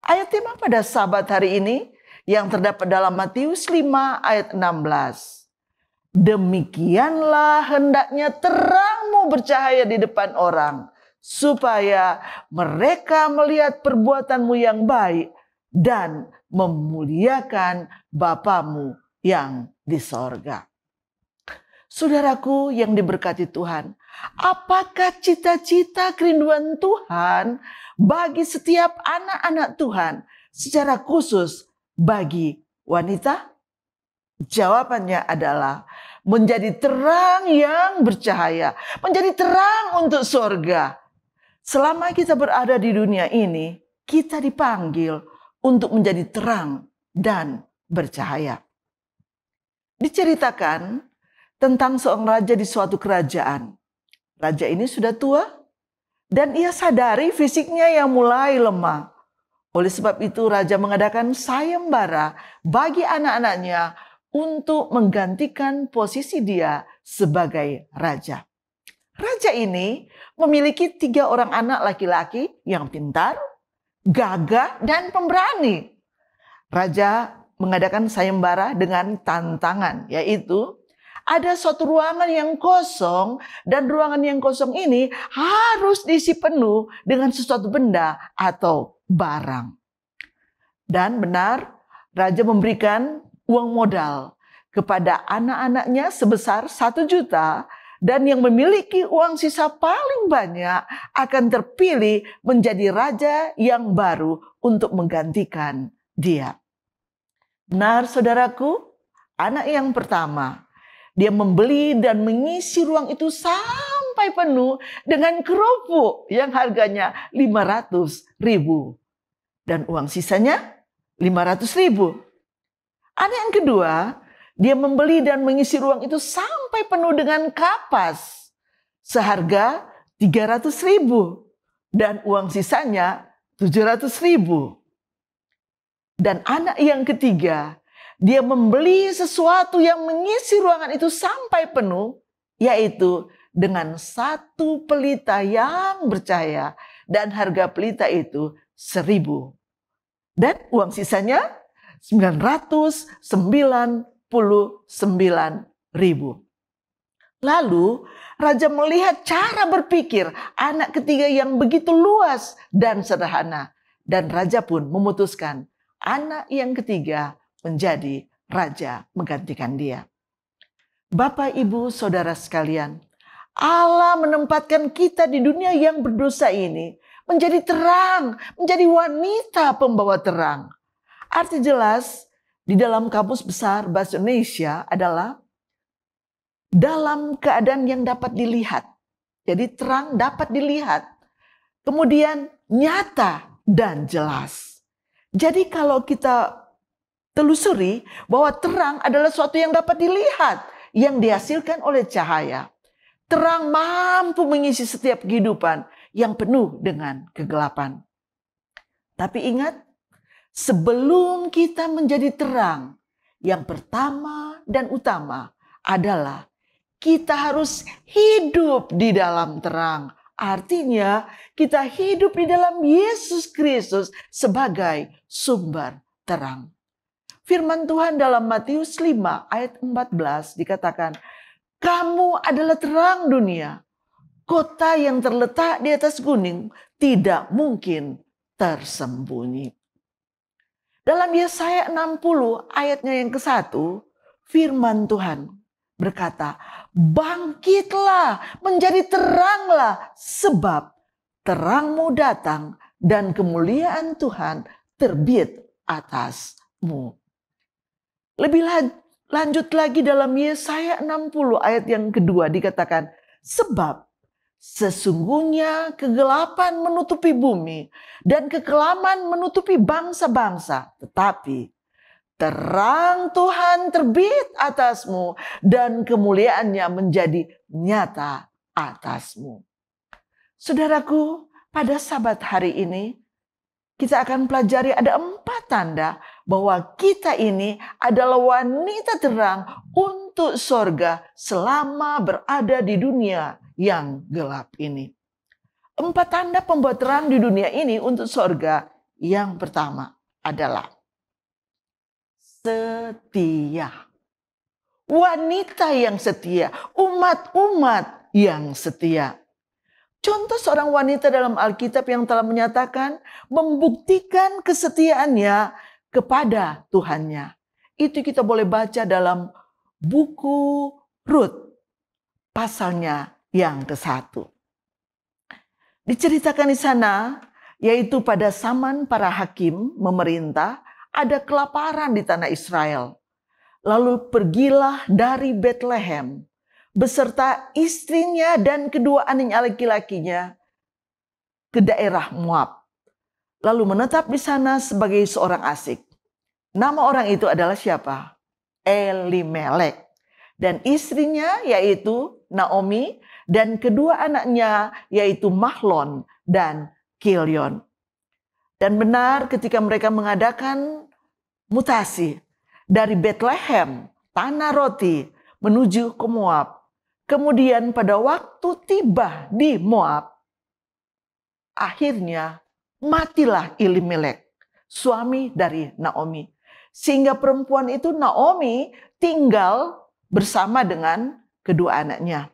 Speaker 17: Ayat tema pada Sabat hari ini yang terdapat dalam Matius 5 ayat 16. Demikianlah hendaknya terangmu bercahaya di depan orang, supaya mereka melihat perbuatanmu yang baik dan memuliakan Bapamu yang di sorga. Saudaraku yang diberkati Tuhan, apakah cita-cita kerinduan Tuhan bagi setiap anak-anak Tuhan, secara khusus bagi wanita? Jawabannya adalah menjadi terang yang bercahaya, menjadi terang untuk sorga. Selama kita berada di dunia ini, kita dipanggil untuk menjadi terang dan bercahaya. Diceritakan tentang seorang raja di suatu kerajaan. Raja ini sudah tua dan ia sadari fisiknya yang mulai lemah. Oleh sebab itu raja mengadakan sayembara bagi anak-anaknya untuk menggantikan posisi dia sebagai raja. Raja ini memiliki 3 orang anak laki-laki yang pintar, gagah, dan pemberani. Raja mengadakan sayembara dengan tantangan, yaitu ada suatu ruangan yang kosong, dan ruangan yang kosong ini harus diisi penuh dengan sesuatu benda atau barang. Dan benar, raja memberikan uang modal kepada anak-anaknya sebesar 1 juta, dan yang memiliki uang sisa paling banyak akan terpilih menjadi raja yang baru untuk menggantikan dia. Benar saudaraku, anak yang pertama, dia membeli dan mengisi ruang itu sampai penuh dengan kerupuk yang harganya 500.000. Dan uang sisanya 500.000. Anak yang kedua, dia membeli dan mengisi ruang itu sampai penuh dengan kapas seharga 300.000 dan uang sisanya 700.000. Dan anak yang ketiga, dia membeli sesuatu yang mengisi ruangan itu sampai penuh, yaitu dengan 1 pelita yang bercahaya dan harga pelita itu 1.000. Dan uang sisanya 999.000. Lalu raja melihat cara berpikir anak ketiga yang begitu luas dan sederhana, dan raja pun memutuskan anak yang ketiga menjadi raja menggantikan dia. Bapak, Ibu, Saudara sekalian, Allah menempatkan kita di dunia yang berdosa ini menjadi terang, menjadi wanita pembawa terang. Arti jelas di dalam Kamus Besar Bahasa Indonesia adalah dalam keadaan yang dapat dilihat. Jadi terang dapat dilihat. Kemudian nyata dan jelas. Jadi kalau kita telusuri bahwa terang adalah sesuatu yang dapat dilihat, yang dihasilkan oleh cahaya. Terang mampu mengisi setiap kehidupan yang penuh dengan kegelapan. Tapi ingat, sebelum kita menjadi terang, yang pertama dan utama adalah kita harus hidup di dalam terang. Artinya kita hidup di dalam Yesus Kristus sebagai sumber terang. Firman Tuhan dalam Matius 5 ayat 14 dikatakan, kamu adalah terang dunia. Kota yang terletak di atas gunung tidak mungkin tersembunyi. Dalam Yesaya 60 ayatnya yang ke-1, firman Tuhan berkata, bangkitlah, menjadi teranglah, sebab terangmu datang dan kemuliaan Tuhan terbit atasmu. Lebih lanjut lagi dalam Yesaya 60 ayat yang kedua dikatakan, sebab sesungguhnya kegelapan menutupi bumi dan kekelaman menutupi bangsa-bangsa. Tetapi terang Tuhan terbit atasmu dan kemuliaannya menjadi nyata atasmu. Saudaraku, pada Sabat hari ini kita akan pelajari ada 4 tanda bahwa kita ini adalah wanita terang untuk sorga selama berada di dunia yang gelap ini. 4 tanda pembuat terang di dunia ini untuk sorga. Yang pertama adalah setia. Wanita yang setia, umat-umat yang setia. Contoh seorang wanita dalam Alkitab yang telah menyatakan membuktikan kesetiaannya kepada Tuhannya. Itu kita boleh baca dalam buku Rut, pasalnya yang ke-1. Diceritakan di sana, yaitu pada zaman para hakim memerintah, ada kelaparan di tanah Israel. Lalu pergilah dari Bethlehem beserta istrinya dan kedua anak laki-lakinya ke daerah Moab. Lalu menetap di sana sebagai seorang asing. Nama orang itu adalah siapa? Elimelek. Dan istrinya yaitu Naomi dan kedua anaknya yaitu Mahlon dan Kilion. Dan benar ketika mereka mengadakan mutasi dari Bethlehem, tanah roti, menuju ke Moab. Kemudian pada waktu tiba di Moab, akhirnya matilah Elimelek, suami dari Naomi. Sehingga perempuan itu Naomi tinggal bersama dengan kedua anaknya.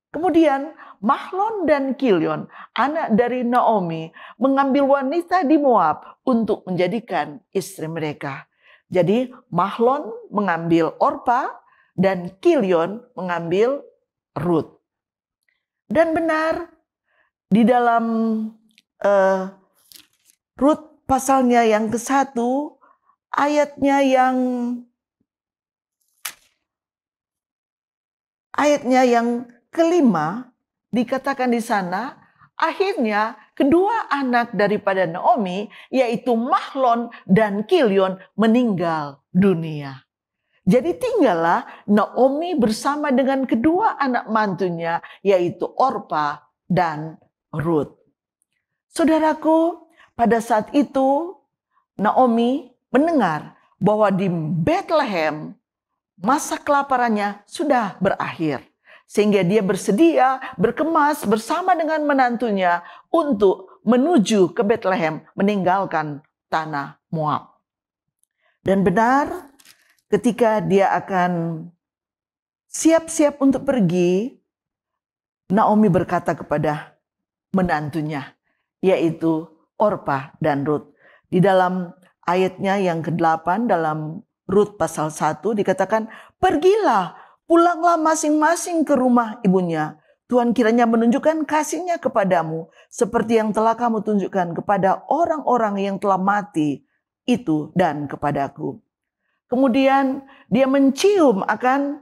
Speaker 17: Kemudian Mahlon dan Kilion, anak dari Naomi, mengambil wanita di Moab untuk menjadikan istri mereka. Jadi Mahlon mengambil Orpa dan Kilion mengambil Rut. Dan benar di dalam Rut pasalnya yang ke-1, ayatnya yang ke-5 dikatakan di sana, akhirnya kedua anak daripada Naomi, yaitu Mahlon dan Kilion, meninggal dunia. Jadi tinggallah Naomi bersama dengan kedua anak mantunya, yaitu Orpa dan Rut. Saudaraku, pada saat itu Naomi mendengar bahwa di Bethlehem masa kelaparannya sudah berakhir. Sehingga dia bersedia berkemas bersama dengan menantunya untuk menuju ke Bethlehem, meninggalkan tanah Moab. Dan benar, ketika dia akan siap-siap untuk pergi, Naomi berkata kepada menantunya, yaitu Orpa dan Rut. Di dalam ayatnya yang ke-8 dalam Rut pasal 1 dikatakan, pergilah, pulanglah masing-masing ke rumah ibunya. Tuhan kiranya menunjukkan kasih-Nya kepadamu seperti yang telah kamu tunjukkan kepada orang-orang yang telah mati itu dan kepadaku. Kemudian dia mencium akan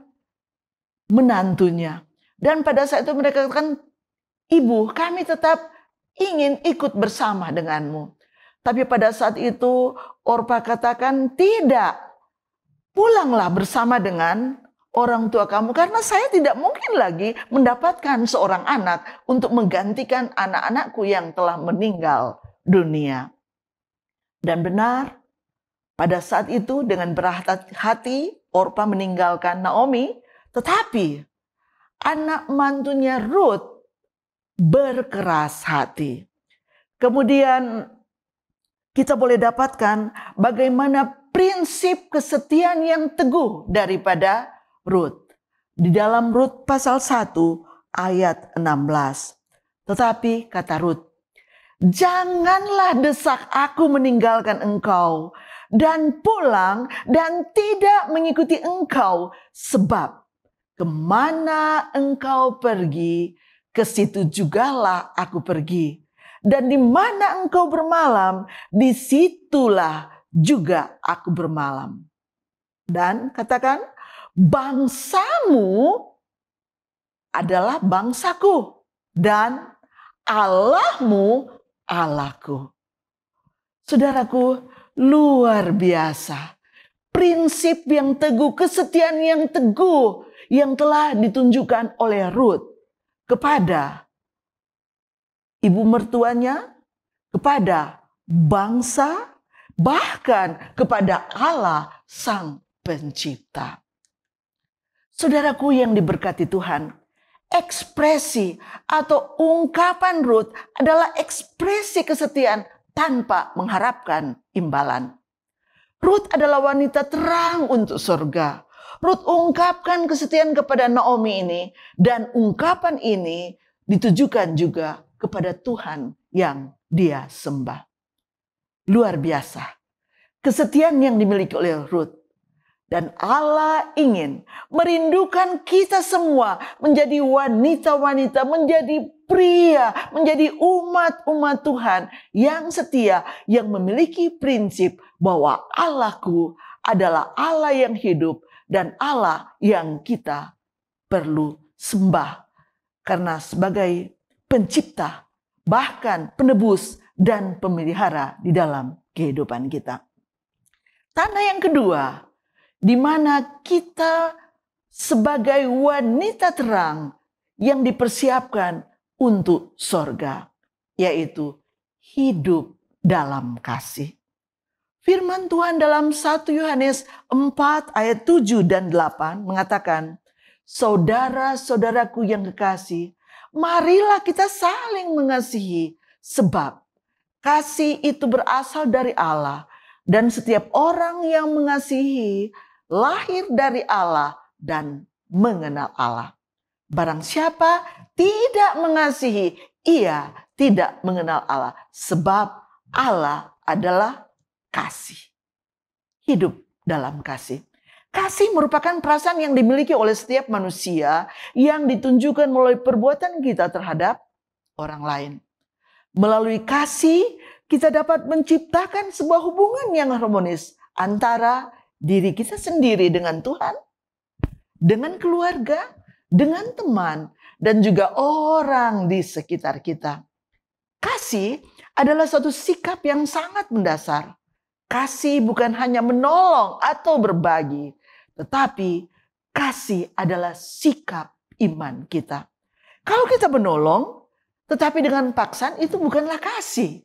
Speaker 17: menantunya. Dan pada saat itu mereka katakan, ibu, kami tetap ingin ikut bersama denganmu. Tapi pada saat itu Orpa katakan, tidak, pulanglah bersama dengan orang tua kamu, karena saya tidak mungkin lagi mendapatkan seorang anak untuk menggantikan anak-anakku yang telah meninggal dunia. Dan benar, pada saat itu dengan berhati-hati Orpa meninggalkan Naomi, tetapi anak mantunya Rut berkeras hati. Kemudian kita boleh dapatkan bagaimana prinsip kesetiaan yang teguh daripada Rut. Di dalam Rut pasal 1 ayat 16. Tetapi kata Rut, janganlah desak aku meninggalkan engkau dan pulang dan tidak mengikuti engkau, sebab kemana engkau pergi, ke situ jugalah aku pergi. Dan di mana engkau bermalam, disitulah juga aku bermalam. Dan katakan, bangsamu adalah bangsaku dan Allahmu Allahku. Saudaraku, luar biasa. Prinsip yang teguh, kesetiaan yang teguh yang telah ditunjukkan oleh Rut kepada ibu mertuanya, kepada bangsa, bahkan kepada Allah Sang Pencipta. Saudaraku yang diberkati Tuhan, ekspresi atau ungkapan Rut adalah ekspresi kesetiaan tanpa mengharapkan imbalan. Rut adalah wanita terang untuk surga. Rut ungkapkan kesetiaan kepada Naomi ini, dan ungkapan ini ditujukan juga kepada Tuhan yang dia sembah. Luar biasa kesetiaan yang dimiliki oleh Rut. Dan Allah ingin merindukan kita semua menjadi wanita-wanita, menjadi pria, menjadi umat-umat Tuhan yang setia, yang memiliki prinsip bahwa Allahku adalah Allah yang hidup dan Allah yang kita perlu sembah. Karena sebagai pencipta, bahkan penebus dan pemelihara di dalam kehidupan kita. Tanda yang kedua, di mana kita sebagai wanita terang yang dipersiapkan untuk sorga, yaitu hidup dalam kasih. Firman Tuhan dalam 1 Yohanes 4 ayat 7 dan 8 mengatakan, saudara-saudaraku yang kekasih, marilah kita saling mengasihi, sebab kasih itu berasal dari Allah, dan setiap orang yang mengasihi lahir dari Allah dan mengenal Allah. Barang siapa tidak mengasihi, ia tidak mengenal Allah, sebab Allah adalah kasih. Hidup dalam kasih. Kasih merupakan perasaan yang dimiliki oleh setiap manusia yang ditunjukkan melalui perbuatan kita terhadap orang lain. Melalui kasih, kita dapat menciptakan sebuah hubungan yang harmonis antara diri kita sendiri dengan Tuhan, dengan keluarga, dengan teman, dan juga orang di sekitar kita. Kasih adalah suatu sikap yang sangat mendasar. Kasih bukan hanya menolong atau berbagi, tetapi kasih adalah sikap iman kita. Kalau kita menolong, tetapi dengan paksaan, itu bukanlah kasih.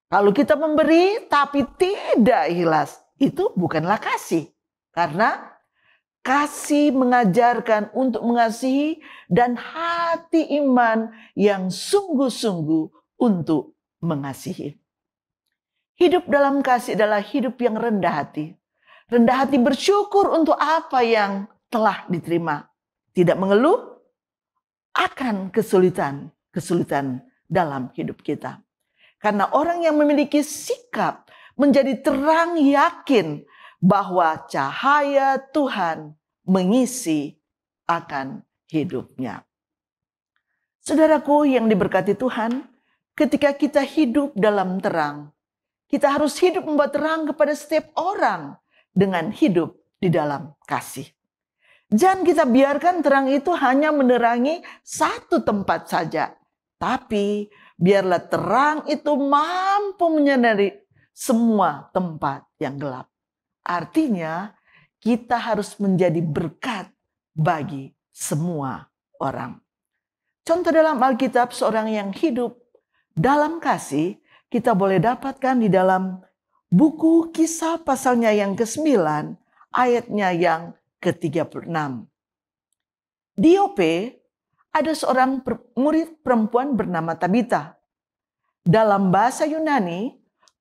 Speaker 17: Kalau kita memberi tapi tidak ikhlas, itu bukanlah kasih. Karena kasih mengajarkan untuk mengasihi dan hati iman yang sungguh-sungguh untuk mengasihi. Hidup dalam kasih adalah hidup yang rendah hati. Rendah hati bersyukur untuk apa yang telah diterima. Tidak mengeluh akan kesulitan dalam hidup kita. Karena orang yang memiliki sikap menjadi terang yakin bahwa cahaya Tuhan mengisi akan hidupnya. Saudaraku yang diberkati Tuhan, ketika kita hidup dalam terang, kita harus hidup membuat terang kepada setiap orang dengan hidup di dalam kasih. Jangan kita biarkan terang itu hanya menerangi satu tempat saja. Tapi biarlah terang itu mampu menyinari semua tempat yang gelap. Artinya kita harus menjadi berkat bagi semua orang. Contoh dalam Alkitab seorang yang hidup dalam kasih kita boleh dapatkan di dalam buku Kisah pasalnya yang ke-9 ayatnya yang ke-36. Di Yope ada seorang murid perempuan bernama Tabita. Dalam bahasa Yunani,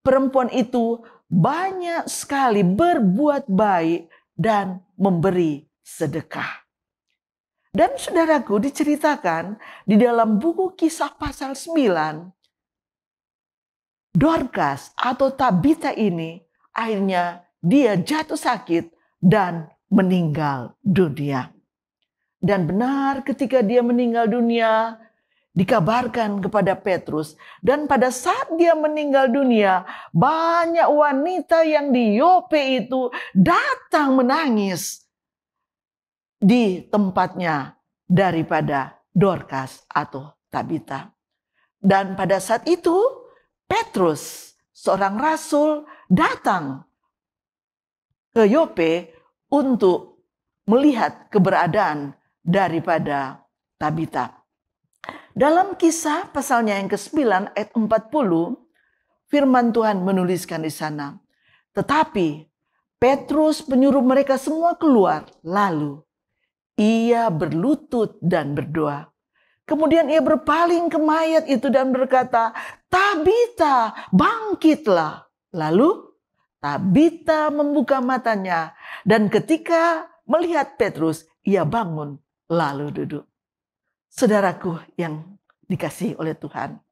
Speaker 17: perempuan itu banyak sekali berbuat baik dan memberi sedekah. Dan saudaraku diceritakan di dalam buku Kisah pasal 9, Dorcas atau Tabita ini akhirnya dia jatuh sakit dan meninggal dunia. Dan benar ketika dia meninggal dunia, dikabarkan kepada Petrus. Dan pada saat dia meninggal dunia, banyak wanita yang di Yope itu datang menangis di tempatnya daripada Dorcas atau Tabita. Dan pada saat itu, Petrus, seorang rasul, datang ke Yope untuk melihat keberadaan daripada Tabita. Dalam Kisah pasalnya yang ke-9 ayat 40, firman Tuhan menuliskan di sana. Tetapi Petrus menyuruh mereka semua keluar, lalu ia berlutut dan berdoa. Kemudian ia berpaling ke mayat itu dan berkata, Tabita, bangkitlah. Lalu Tabita membuka matanya dan ketika melihat Petrus, ia bangun lalu duduk. Saudaraku yang dikasihi oleh Tuhan,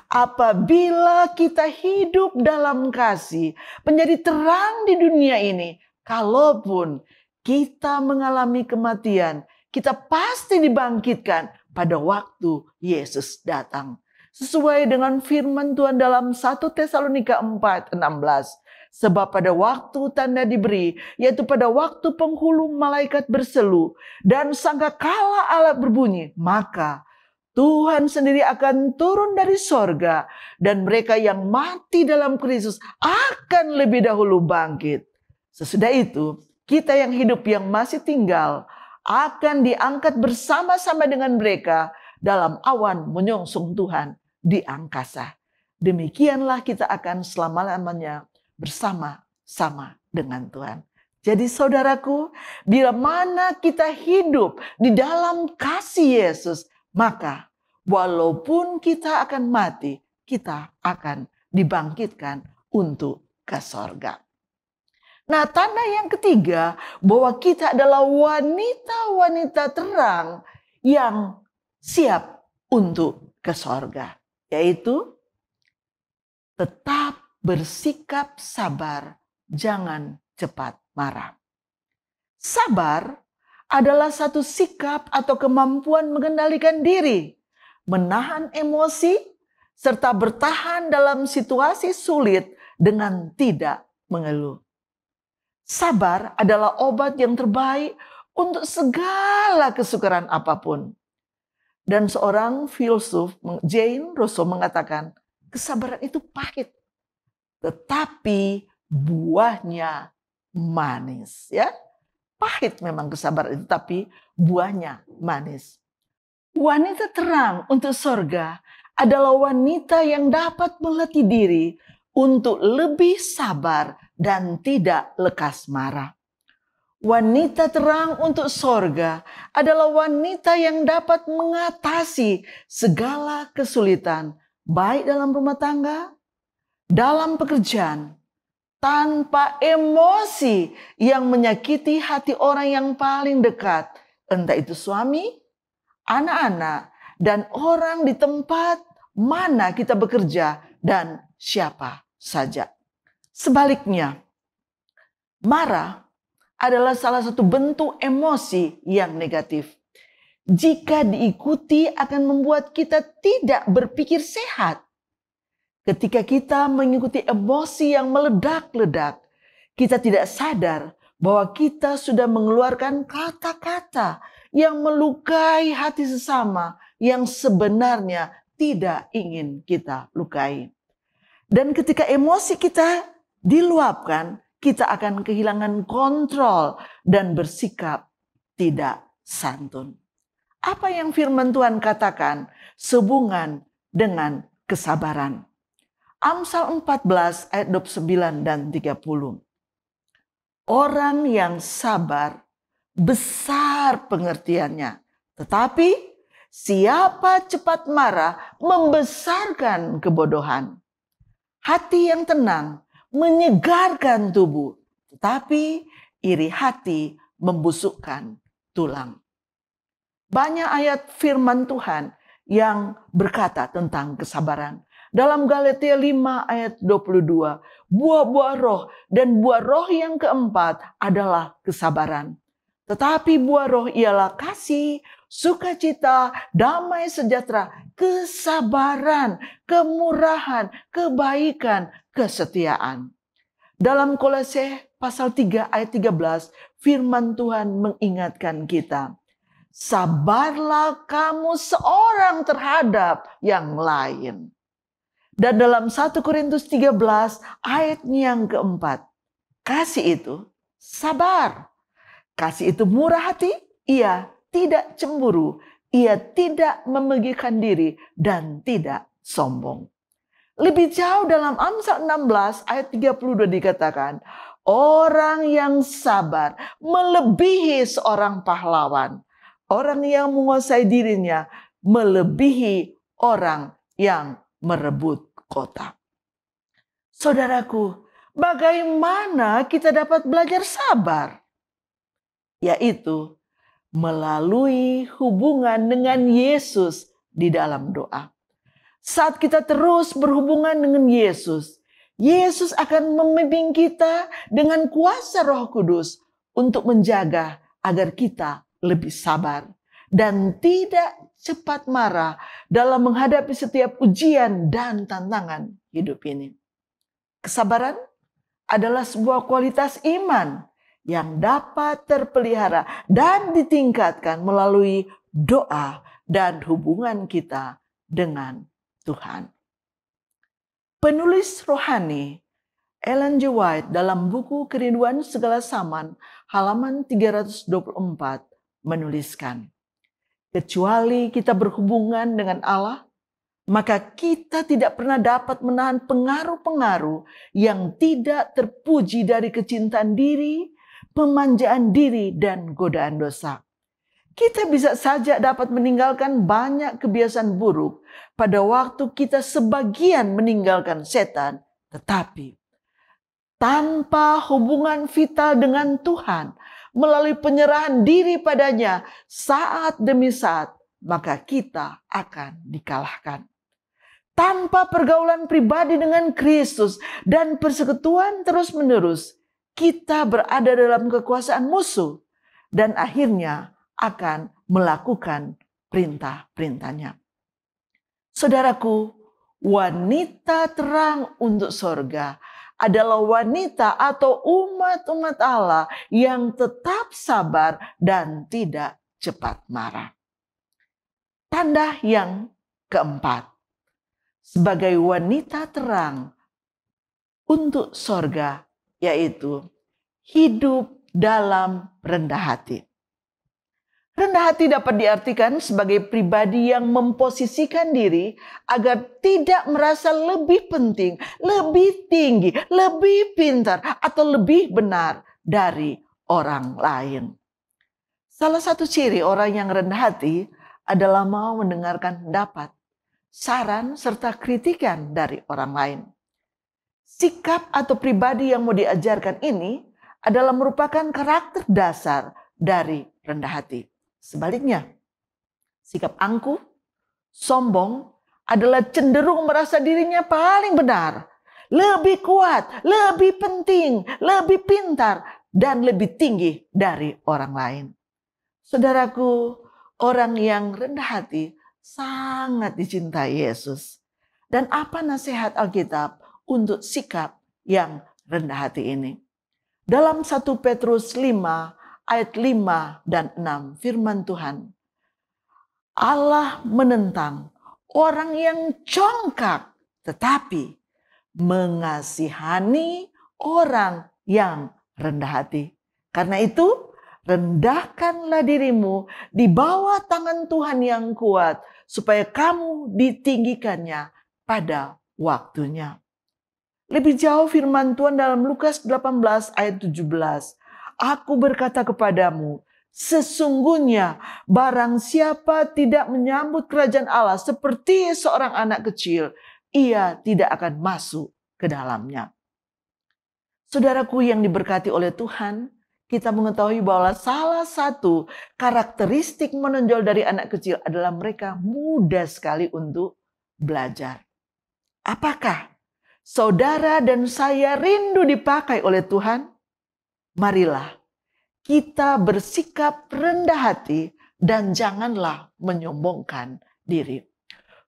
Speaker 17: apabila kita hidup dalam kasih, menjadi terang di dunia ini, kalaupun kita mengalami kematian, kita pasti dibangkitkan pada waktu Yesus datang. Sesuai dengan firman Tuhan dalam 1 Tesalonika 4:16. Sebab pada waktu tanda diberi, yaitu pada waktu penghulu malaikat berselu dan sangkakala alat berbunyi, maka Tuhan sendiri akan turun dari sorga dan mereka yang mati dalam Kristus akan lebih dahulu bangkit. Sesudah itu, kita yang hidup yang masih tinggal akan diangkat bersama-sama dengan mereka dalam awan menyongsong Tuhan di angkasa. Demikianlah kita akan selama-lamanya bersama-sama dengan Tuhan. Jadi saudaraku, bila mana kita hidup di dalam kasih Yesus, maka walaupun kita akan mati, kita akan dibangkitkan untuk ke sorga. Nah, tanda yang ketiga bahwa kita adalah wanita-wanita terang yang siap untuk ke sorga, yaitu tetap bersikap sabar, jangan cepat marah. Sabar adalah satu sikap atau kemampuan mengendalikan diri, menahan emosi, serta bertahan dalam situasi sulit dengan tidak mengeluh. Sabar adalah obat yang terbaik untuk segala kesukaran apapun. Dan seorang filsuf, Jane Rousseau, mengatakan, kesabaran itu pahit, tetapi buahnya manis. Ya, pahit memang kesabaran itu, tapi buahnya manis. Wanita terang untuk sorga adalah wanita yang dapat melatih diri untuk lebih sabar dan tidak lekas marah. Wanita terang untuk sorga adalah wanita yang dapat mengatasi segala kesulitan, baik dalam rumah tangga, dalam pekerjaan, tanpa emosi yang menyakiti hati orang yang paling dekat, entah itu suami, anak-anak, dan orang di tempat mana kita bekerja, dan siapa saja. Sebaliknya, marah adalah salah satu bentuk emosi yang negatif. Jika diikuti akan membuat kita tidak berpikir sehat. Ketika kita mengikuti emosi yang meledak-ledak, kita tidak sadar bahwa kita sudah mengeluarkan kata-kata yang melukai hati sesama yang sebenarnya tidak ingin kita lukai. Dan ketika emosi kita diluapkan, kita akan kehilangan kontrol dan bersikap tidak santun. Apa yang firman Tuhan katakan sehubungan dengan kesabaran? Amsal 14 ayat 29 dan 30. Orang yang sabar besar pengertiannya, tetapi siapa cepat marah membesarkan kebodohan. Hati yang tenang menyegarkan tubuh, tetapi iri hati membusukkan tulang. Banyak ayat firman Tuhan yang berkata tentang kesabaran. Dalam Galatia 5 ayat 22, buah-buah roh dan buah roh yang keempat adalah kesabaran. Tetapi buah roh ialah kasih, sukacita, damai sejahtera, kesabaran, kemurahan, kebaikan, kesetiaan. Dalam Kolose pasal 3 ayat 13, firman Tuhan mengingatkan kita, sabarlah kamu seorang terhadap yang lain. Dan dalam 1 Korintus 13 ayat yang keempat, kasih itu sabar. Kasih itu murah hati, ia tidak cemburu, ia tidak memegihkan diri dan tidak sombong. Lebih jauh dalam Amsal 16 ayat 32 dikatakan, orang yang sabar melebihi seorang pahlawan. Orang yang menguasai dirinya melebihi orang yang merebut kota. Saudaraku, bagaimana kita dapat belajar sabar? Yaitu melalui hubungan dengan Yesus di dalam doa. Saat kita terus berhubungan dengan Yesus, Yesus akan membimbing kita dengan kuasa Roh Kudus untuk menjaga agar kita lebih sabar dan tidak cepat marah dalam menghadapi setiap ujian dan tantangan hidup ini. Kesabaran adalah sebuah kualitas iman yang dapat terpelihara dan ditingkatkan melalui doa dan hubungan kita dengan Tuhan. Penulis rohani Ellen G. White dalam buku Kerinduan Segala Zaman halaman 324 menuliskan, kecuali kita berhubungan dengan Allah, maka kita tidak pernah dapat menahan pengaruh-pengaruh yang tidak terpuji dari kecintaan diri, pemanjaan diri, dan godaan dosa. Kita bisa saja dapat meninggalkan banyak kebiasaan buruk pada waktu kita sebagian meninggalkan setan, tetapi tanpa hubungan vital dengan Tuhan, melalui penyerahan diri padanya saat demi saat, maka kita akan dikalahkan. Tanpa pergaulan pribadi dengan Kristus dan persekutuan terus-menerus, kita berada dalam kekuasaan musuh dan akhirnya akan melakukan perintah-perintahnya. Saudaraku, wanita terang untuk sorga adalah wanita atau umat-umat Allah yang tetap sabar dan tidak cepat marah. Tanda yang keempat, sebagai wanita terang untuk sorga, yaitu hidup dalam rendah hati. Rendah hati dapat diartikan sebagai pribadi yang memposisikan diri agar tidak merasa lebih penting, lebih tinggi, lebih pintar, atau lebih benar dari orang lain. Salah satu ciri orang yang rendah hati adalah mau mendengarkan pendapat, saran, serta kritikan dari orang lain. Sikap atau pribadi yang mau diajarkan ini adalah merupakan karakter dasar dari rendah hati. Sebaliknya, sikap angkuh, sombong adalah cenderung merasa dirinya paling benar, lebih kuat, lebih penting, lebih pintar, dan lebih tinggi dari orang lain. Saudaraku, orang yang rendah hati sangat dicintai Yesus. Dan apa nasihat Alkitab untuk sikap yang rendah hati ini? Dalam 1 Petrus 5 ayat 5 dan 6 firman Tuhan, Allah menentang orang yang congkak tetapi mengasihani orang yang rendah hati. Karena itu, rendahkanlah dirimu di bawah tangan Tuhan yang kuat, supaya kamu ditinggikannya pada waktunya. Lebih jauh firman Tuhan dalam Lukas 18 ayat 17. Aku berkata kepadamu, sesungguhnya barang siapa tidak menyambut kerajaan Allah seperti seorang anak kecil, ia tidak akan masuk ke dalamnya. Saudaraku yang diberkati oleh Tuhan, kita mengetahui bahwa salah satu karakteristik menonjol dari anak kecil adalah mereka mudah sekali untuk belajar. Apakah saudara dan saya rindu dipakai oleh Tuhan? Marilah kita bersikap rendah hati dan janganlah menyombongkan diri.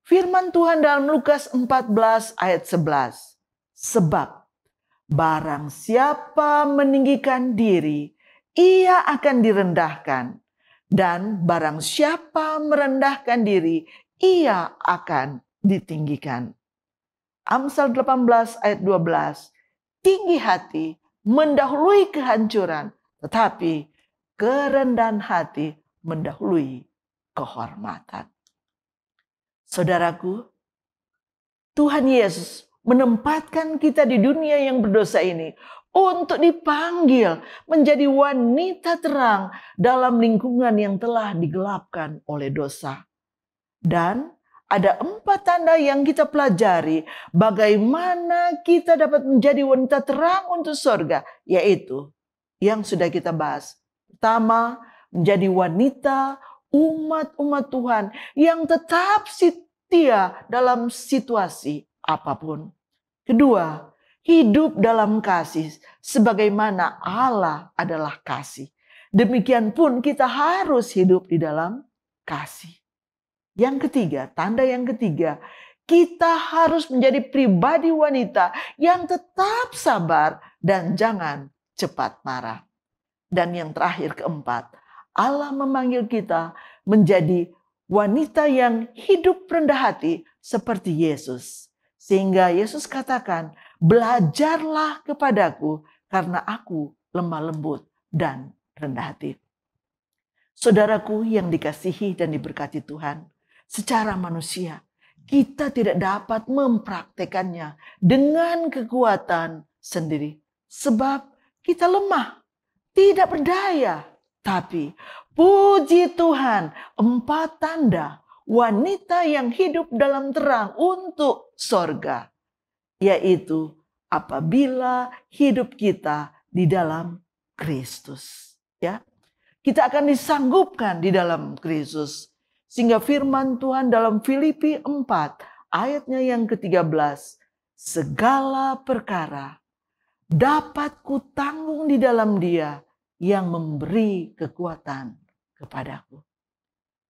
Speaker 17: Firman Tuhan dalam Lukas 14 ayat 11. Sebab barang siapa meninggikan diri, ia akan direndahkan. Dan barang siapa merendahkan diri, ia akan ditinggikan. Amsal 18 ayat 12. Tinggi hati mendahului kehancuran, tetapi kerendahan hati mendahului kehormatan. Saudaraku, Tuhan Yesus menempatkan kita di dunia yang berdosa ini untuk dipanggil menjadi wanita terang dalam lingkungan yang telah digelapkan oleh dosa. Dan ada 4 tanda yang kita pelajari bagaimana kita dapat menjadi wanita terang untuk surga, yaitu yang sudah kita bahas. Pertama, menjadi wanita umat-umat Tuhan yang tetap setia dalam situasi apapun. Kedua, hidup dalam kasih sebagaimana Allah adalah kasih. Demikian pun kita harus hidup di dalam kasih. Yang ketiga, tanda yang ketiga, kita harus menjadi pribadi wanita yang tetap sabar dan jangan cepat marah. Dan yang terakhir, keempat, Allah memanggil kita menjadi wanita yang hidup rendah hati seperti Yesus. Sehingga Yesus katakan, belajarlah kepadaku karena aku lemah lembut dan rendah hati. Saudaraku yang dikasihi dan diberkati Tuhan, secara manusia kita tidak dapat mempraktekannya dengan kekuatan sendiri. Sebab kita lemah, tidak berdaya. Tapi puji Tuhan, 4 tanda wanita yang hidup dalam terang untuk sorga. Yaitu apabila hidup kita di dalam Kristus. Ya, kita akan disanggupkan di dalam Kristus. Sehingga firman Tuhan dalam Filipi 4 ayatnya yang ke-13. Segala perkara dapat kutanggung di dalam Dia yang memberi kekuatan kepadaku.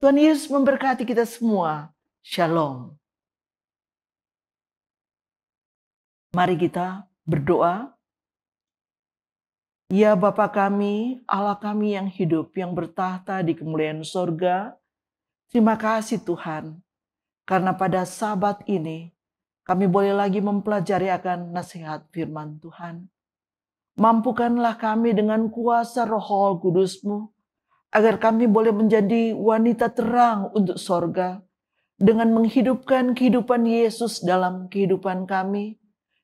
Speaker 17: Tuhan Yesus memberkati kita semua. Shalom. Mari kita berdoa. Ya Bapa kami, Allah kami yang hidup, yang bertahta di kemuliaan sorga. Terima kasih Tuhan. Karena pada Sabat ini kami boleh lagi mempelajari akan nasihat firman Tuhan. Mampukanlah kami dengan kuasa Roh Kudus-Mu, agar kami boleh menjadi wanita terang untuk sorga, dengan menghidupkan kehidupan Yesus dalam kehidupan kami.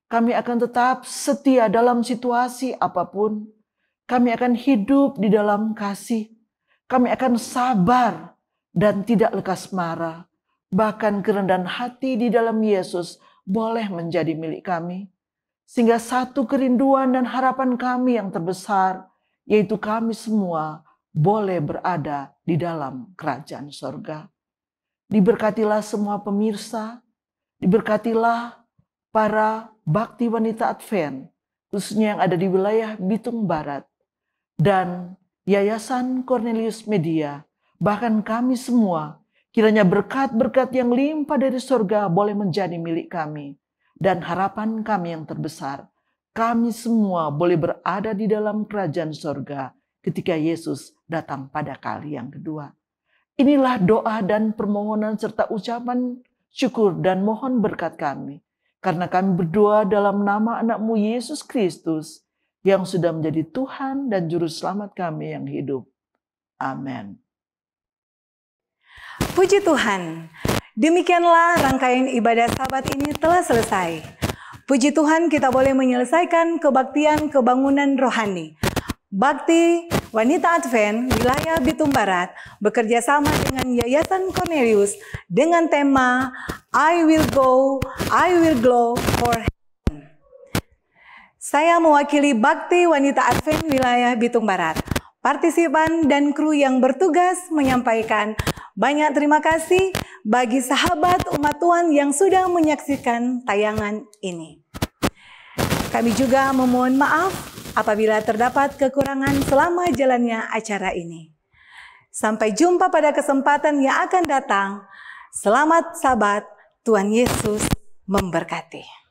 Speaker 17: Kami akan tetap setia dalam situasi apapun. Kami akan hidup di dalam kasih. Kami akan sabar dan tidak lekas marah. Bahkan kerendahan hati di dalam Yesus boleh menjadi milik kami. Sehingga satu kerinduan dan harapan kami yang terbesar, yaitu kami semua boleh berada di dalam kerajaan sorga. Diberkatilah semua pemirsa, diberkatilah para bakti wanita Advent, khususnya yang ada di wilayah Bitung Barat, dan Yayasan Cornelius Media, bahkan kami semua, kiranya berkat-berkat yang limpah dari sorga boleh menjadi milik kami. Dan harapan kami yang terbesar, kami semua boleh berada di dalam kerajaan sorga ketika Yesus datang pada kali yang kedua. Inilah doa dan permohonan serta ucapan syukur dan mohon berkat kami. Karena kami berdoa dalam nama anak-Mu Yesus Kristus yang sudah menjadi Tuhan dan Juru Selamat kami yang hidup. Amin.
Speaker 1: Puji Tuhan. Demikianlah rangkaian ibadah Sabat ini telah selesai. Puji Tuhan kita boleh menyelesaikan kebaktian kebangunan rohani. Bakti Wanita Advent wilayah Bitung Barat bekerja sama dengan Yayasan Cornelius dengan tema I Will Go, I Will Glow for Heaven. Saya mewakili Bakti Wanita Advent wilayah Bitung Barat. Partisipan dan kru yang bertugas menyampaikan banyak terima kasih bagi sahabat umat Tuhan yang sudah menyaksikan tayangan ini. Kami juga memohon maaf apabila terdapat kekurangan selama jalannya acara ini. Sampai jumpa pada kesempatan yang akan datang. Selamat Sabat, Tuhan Yesus memberkati.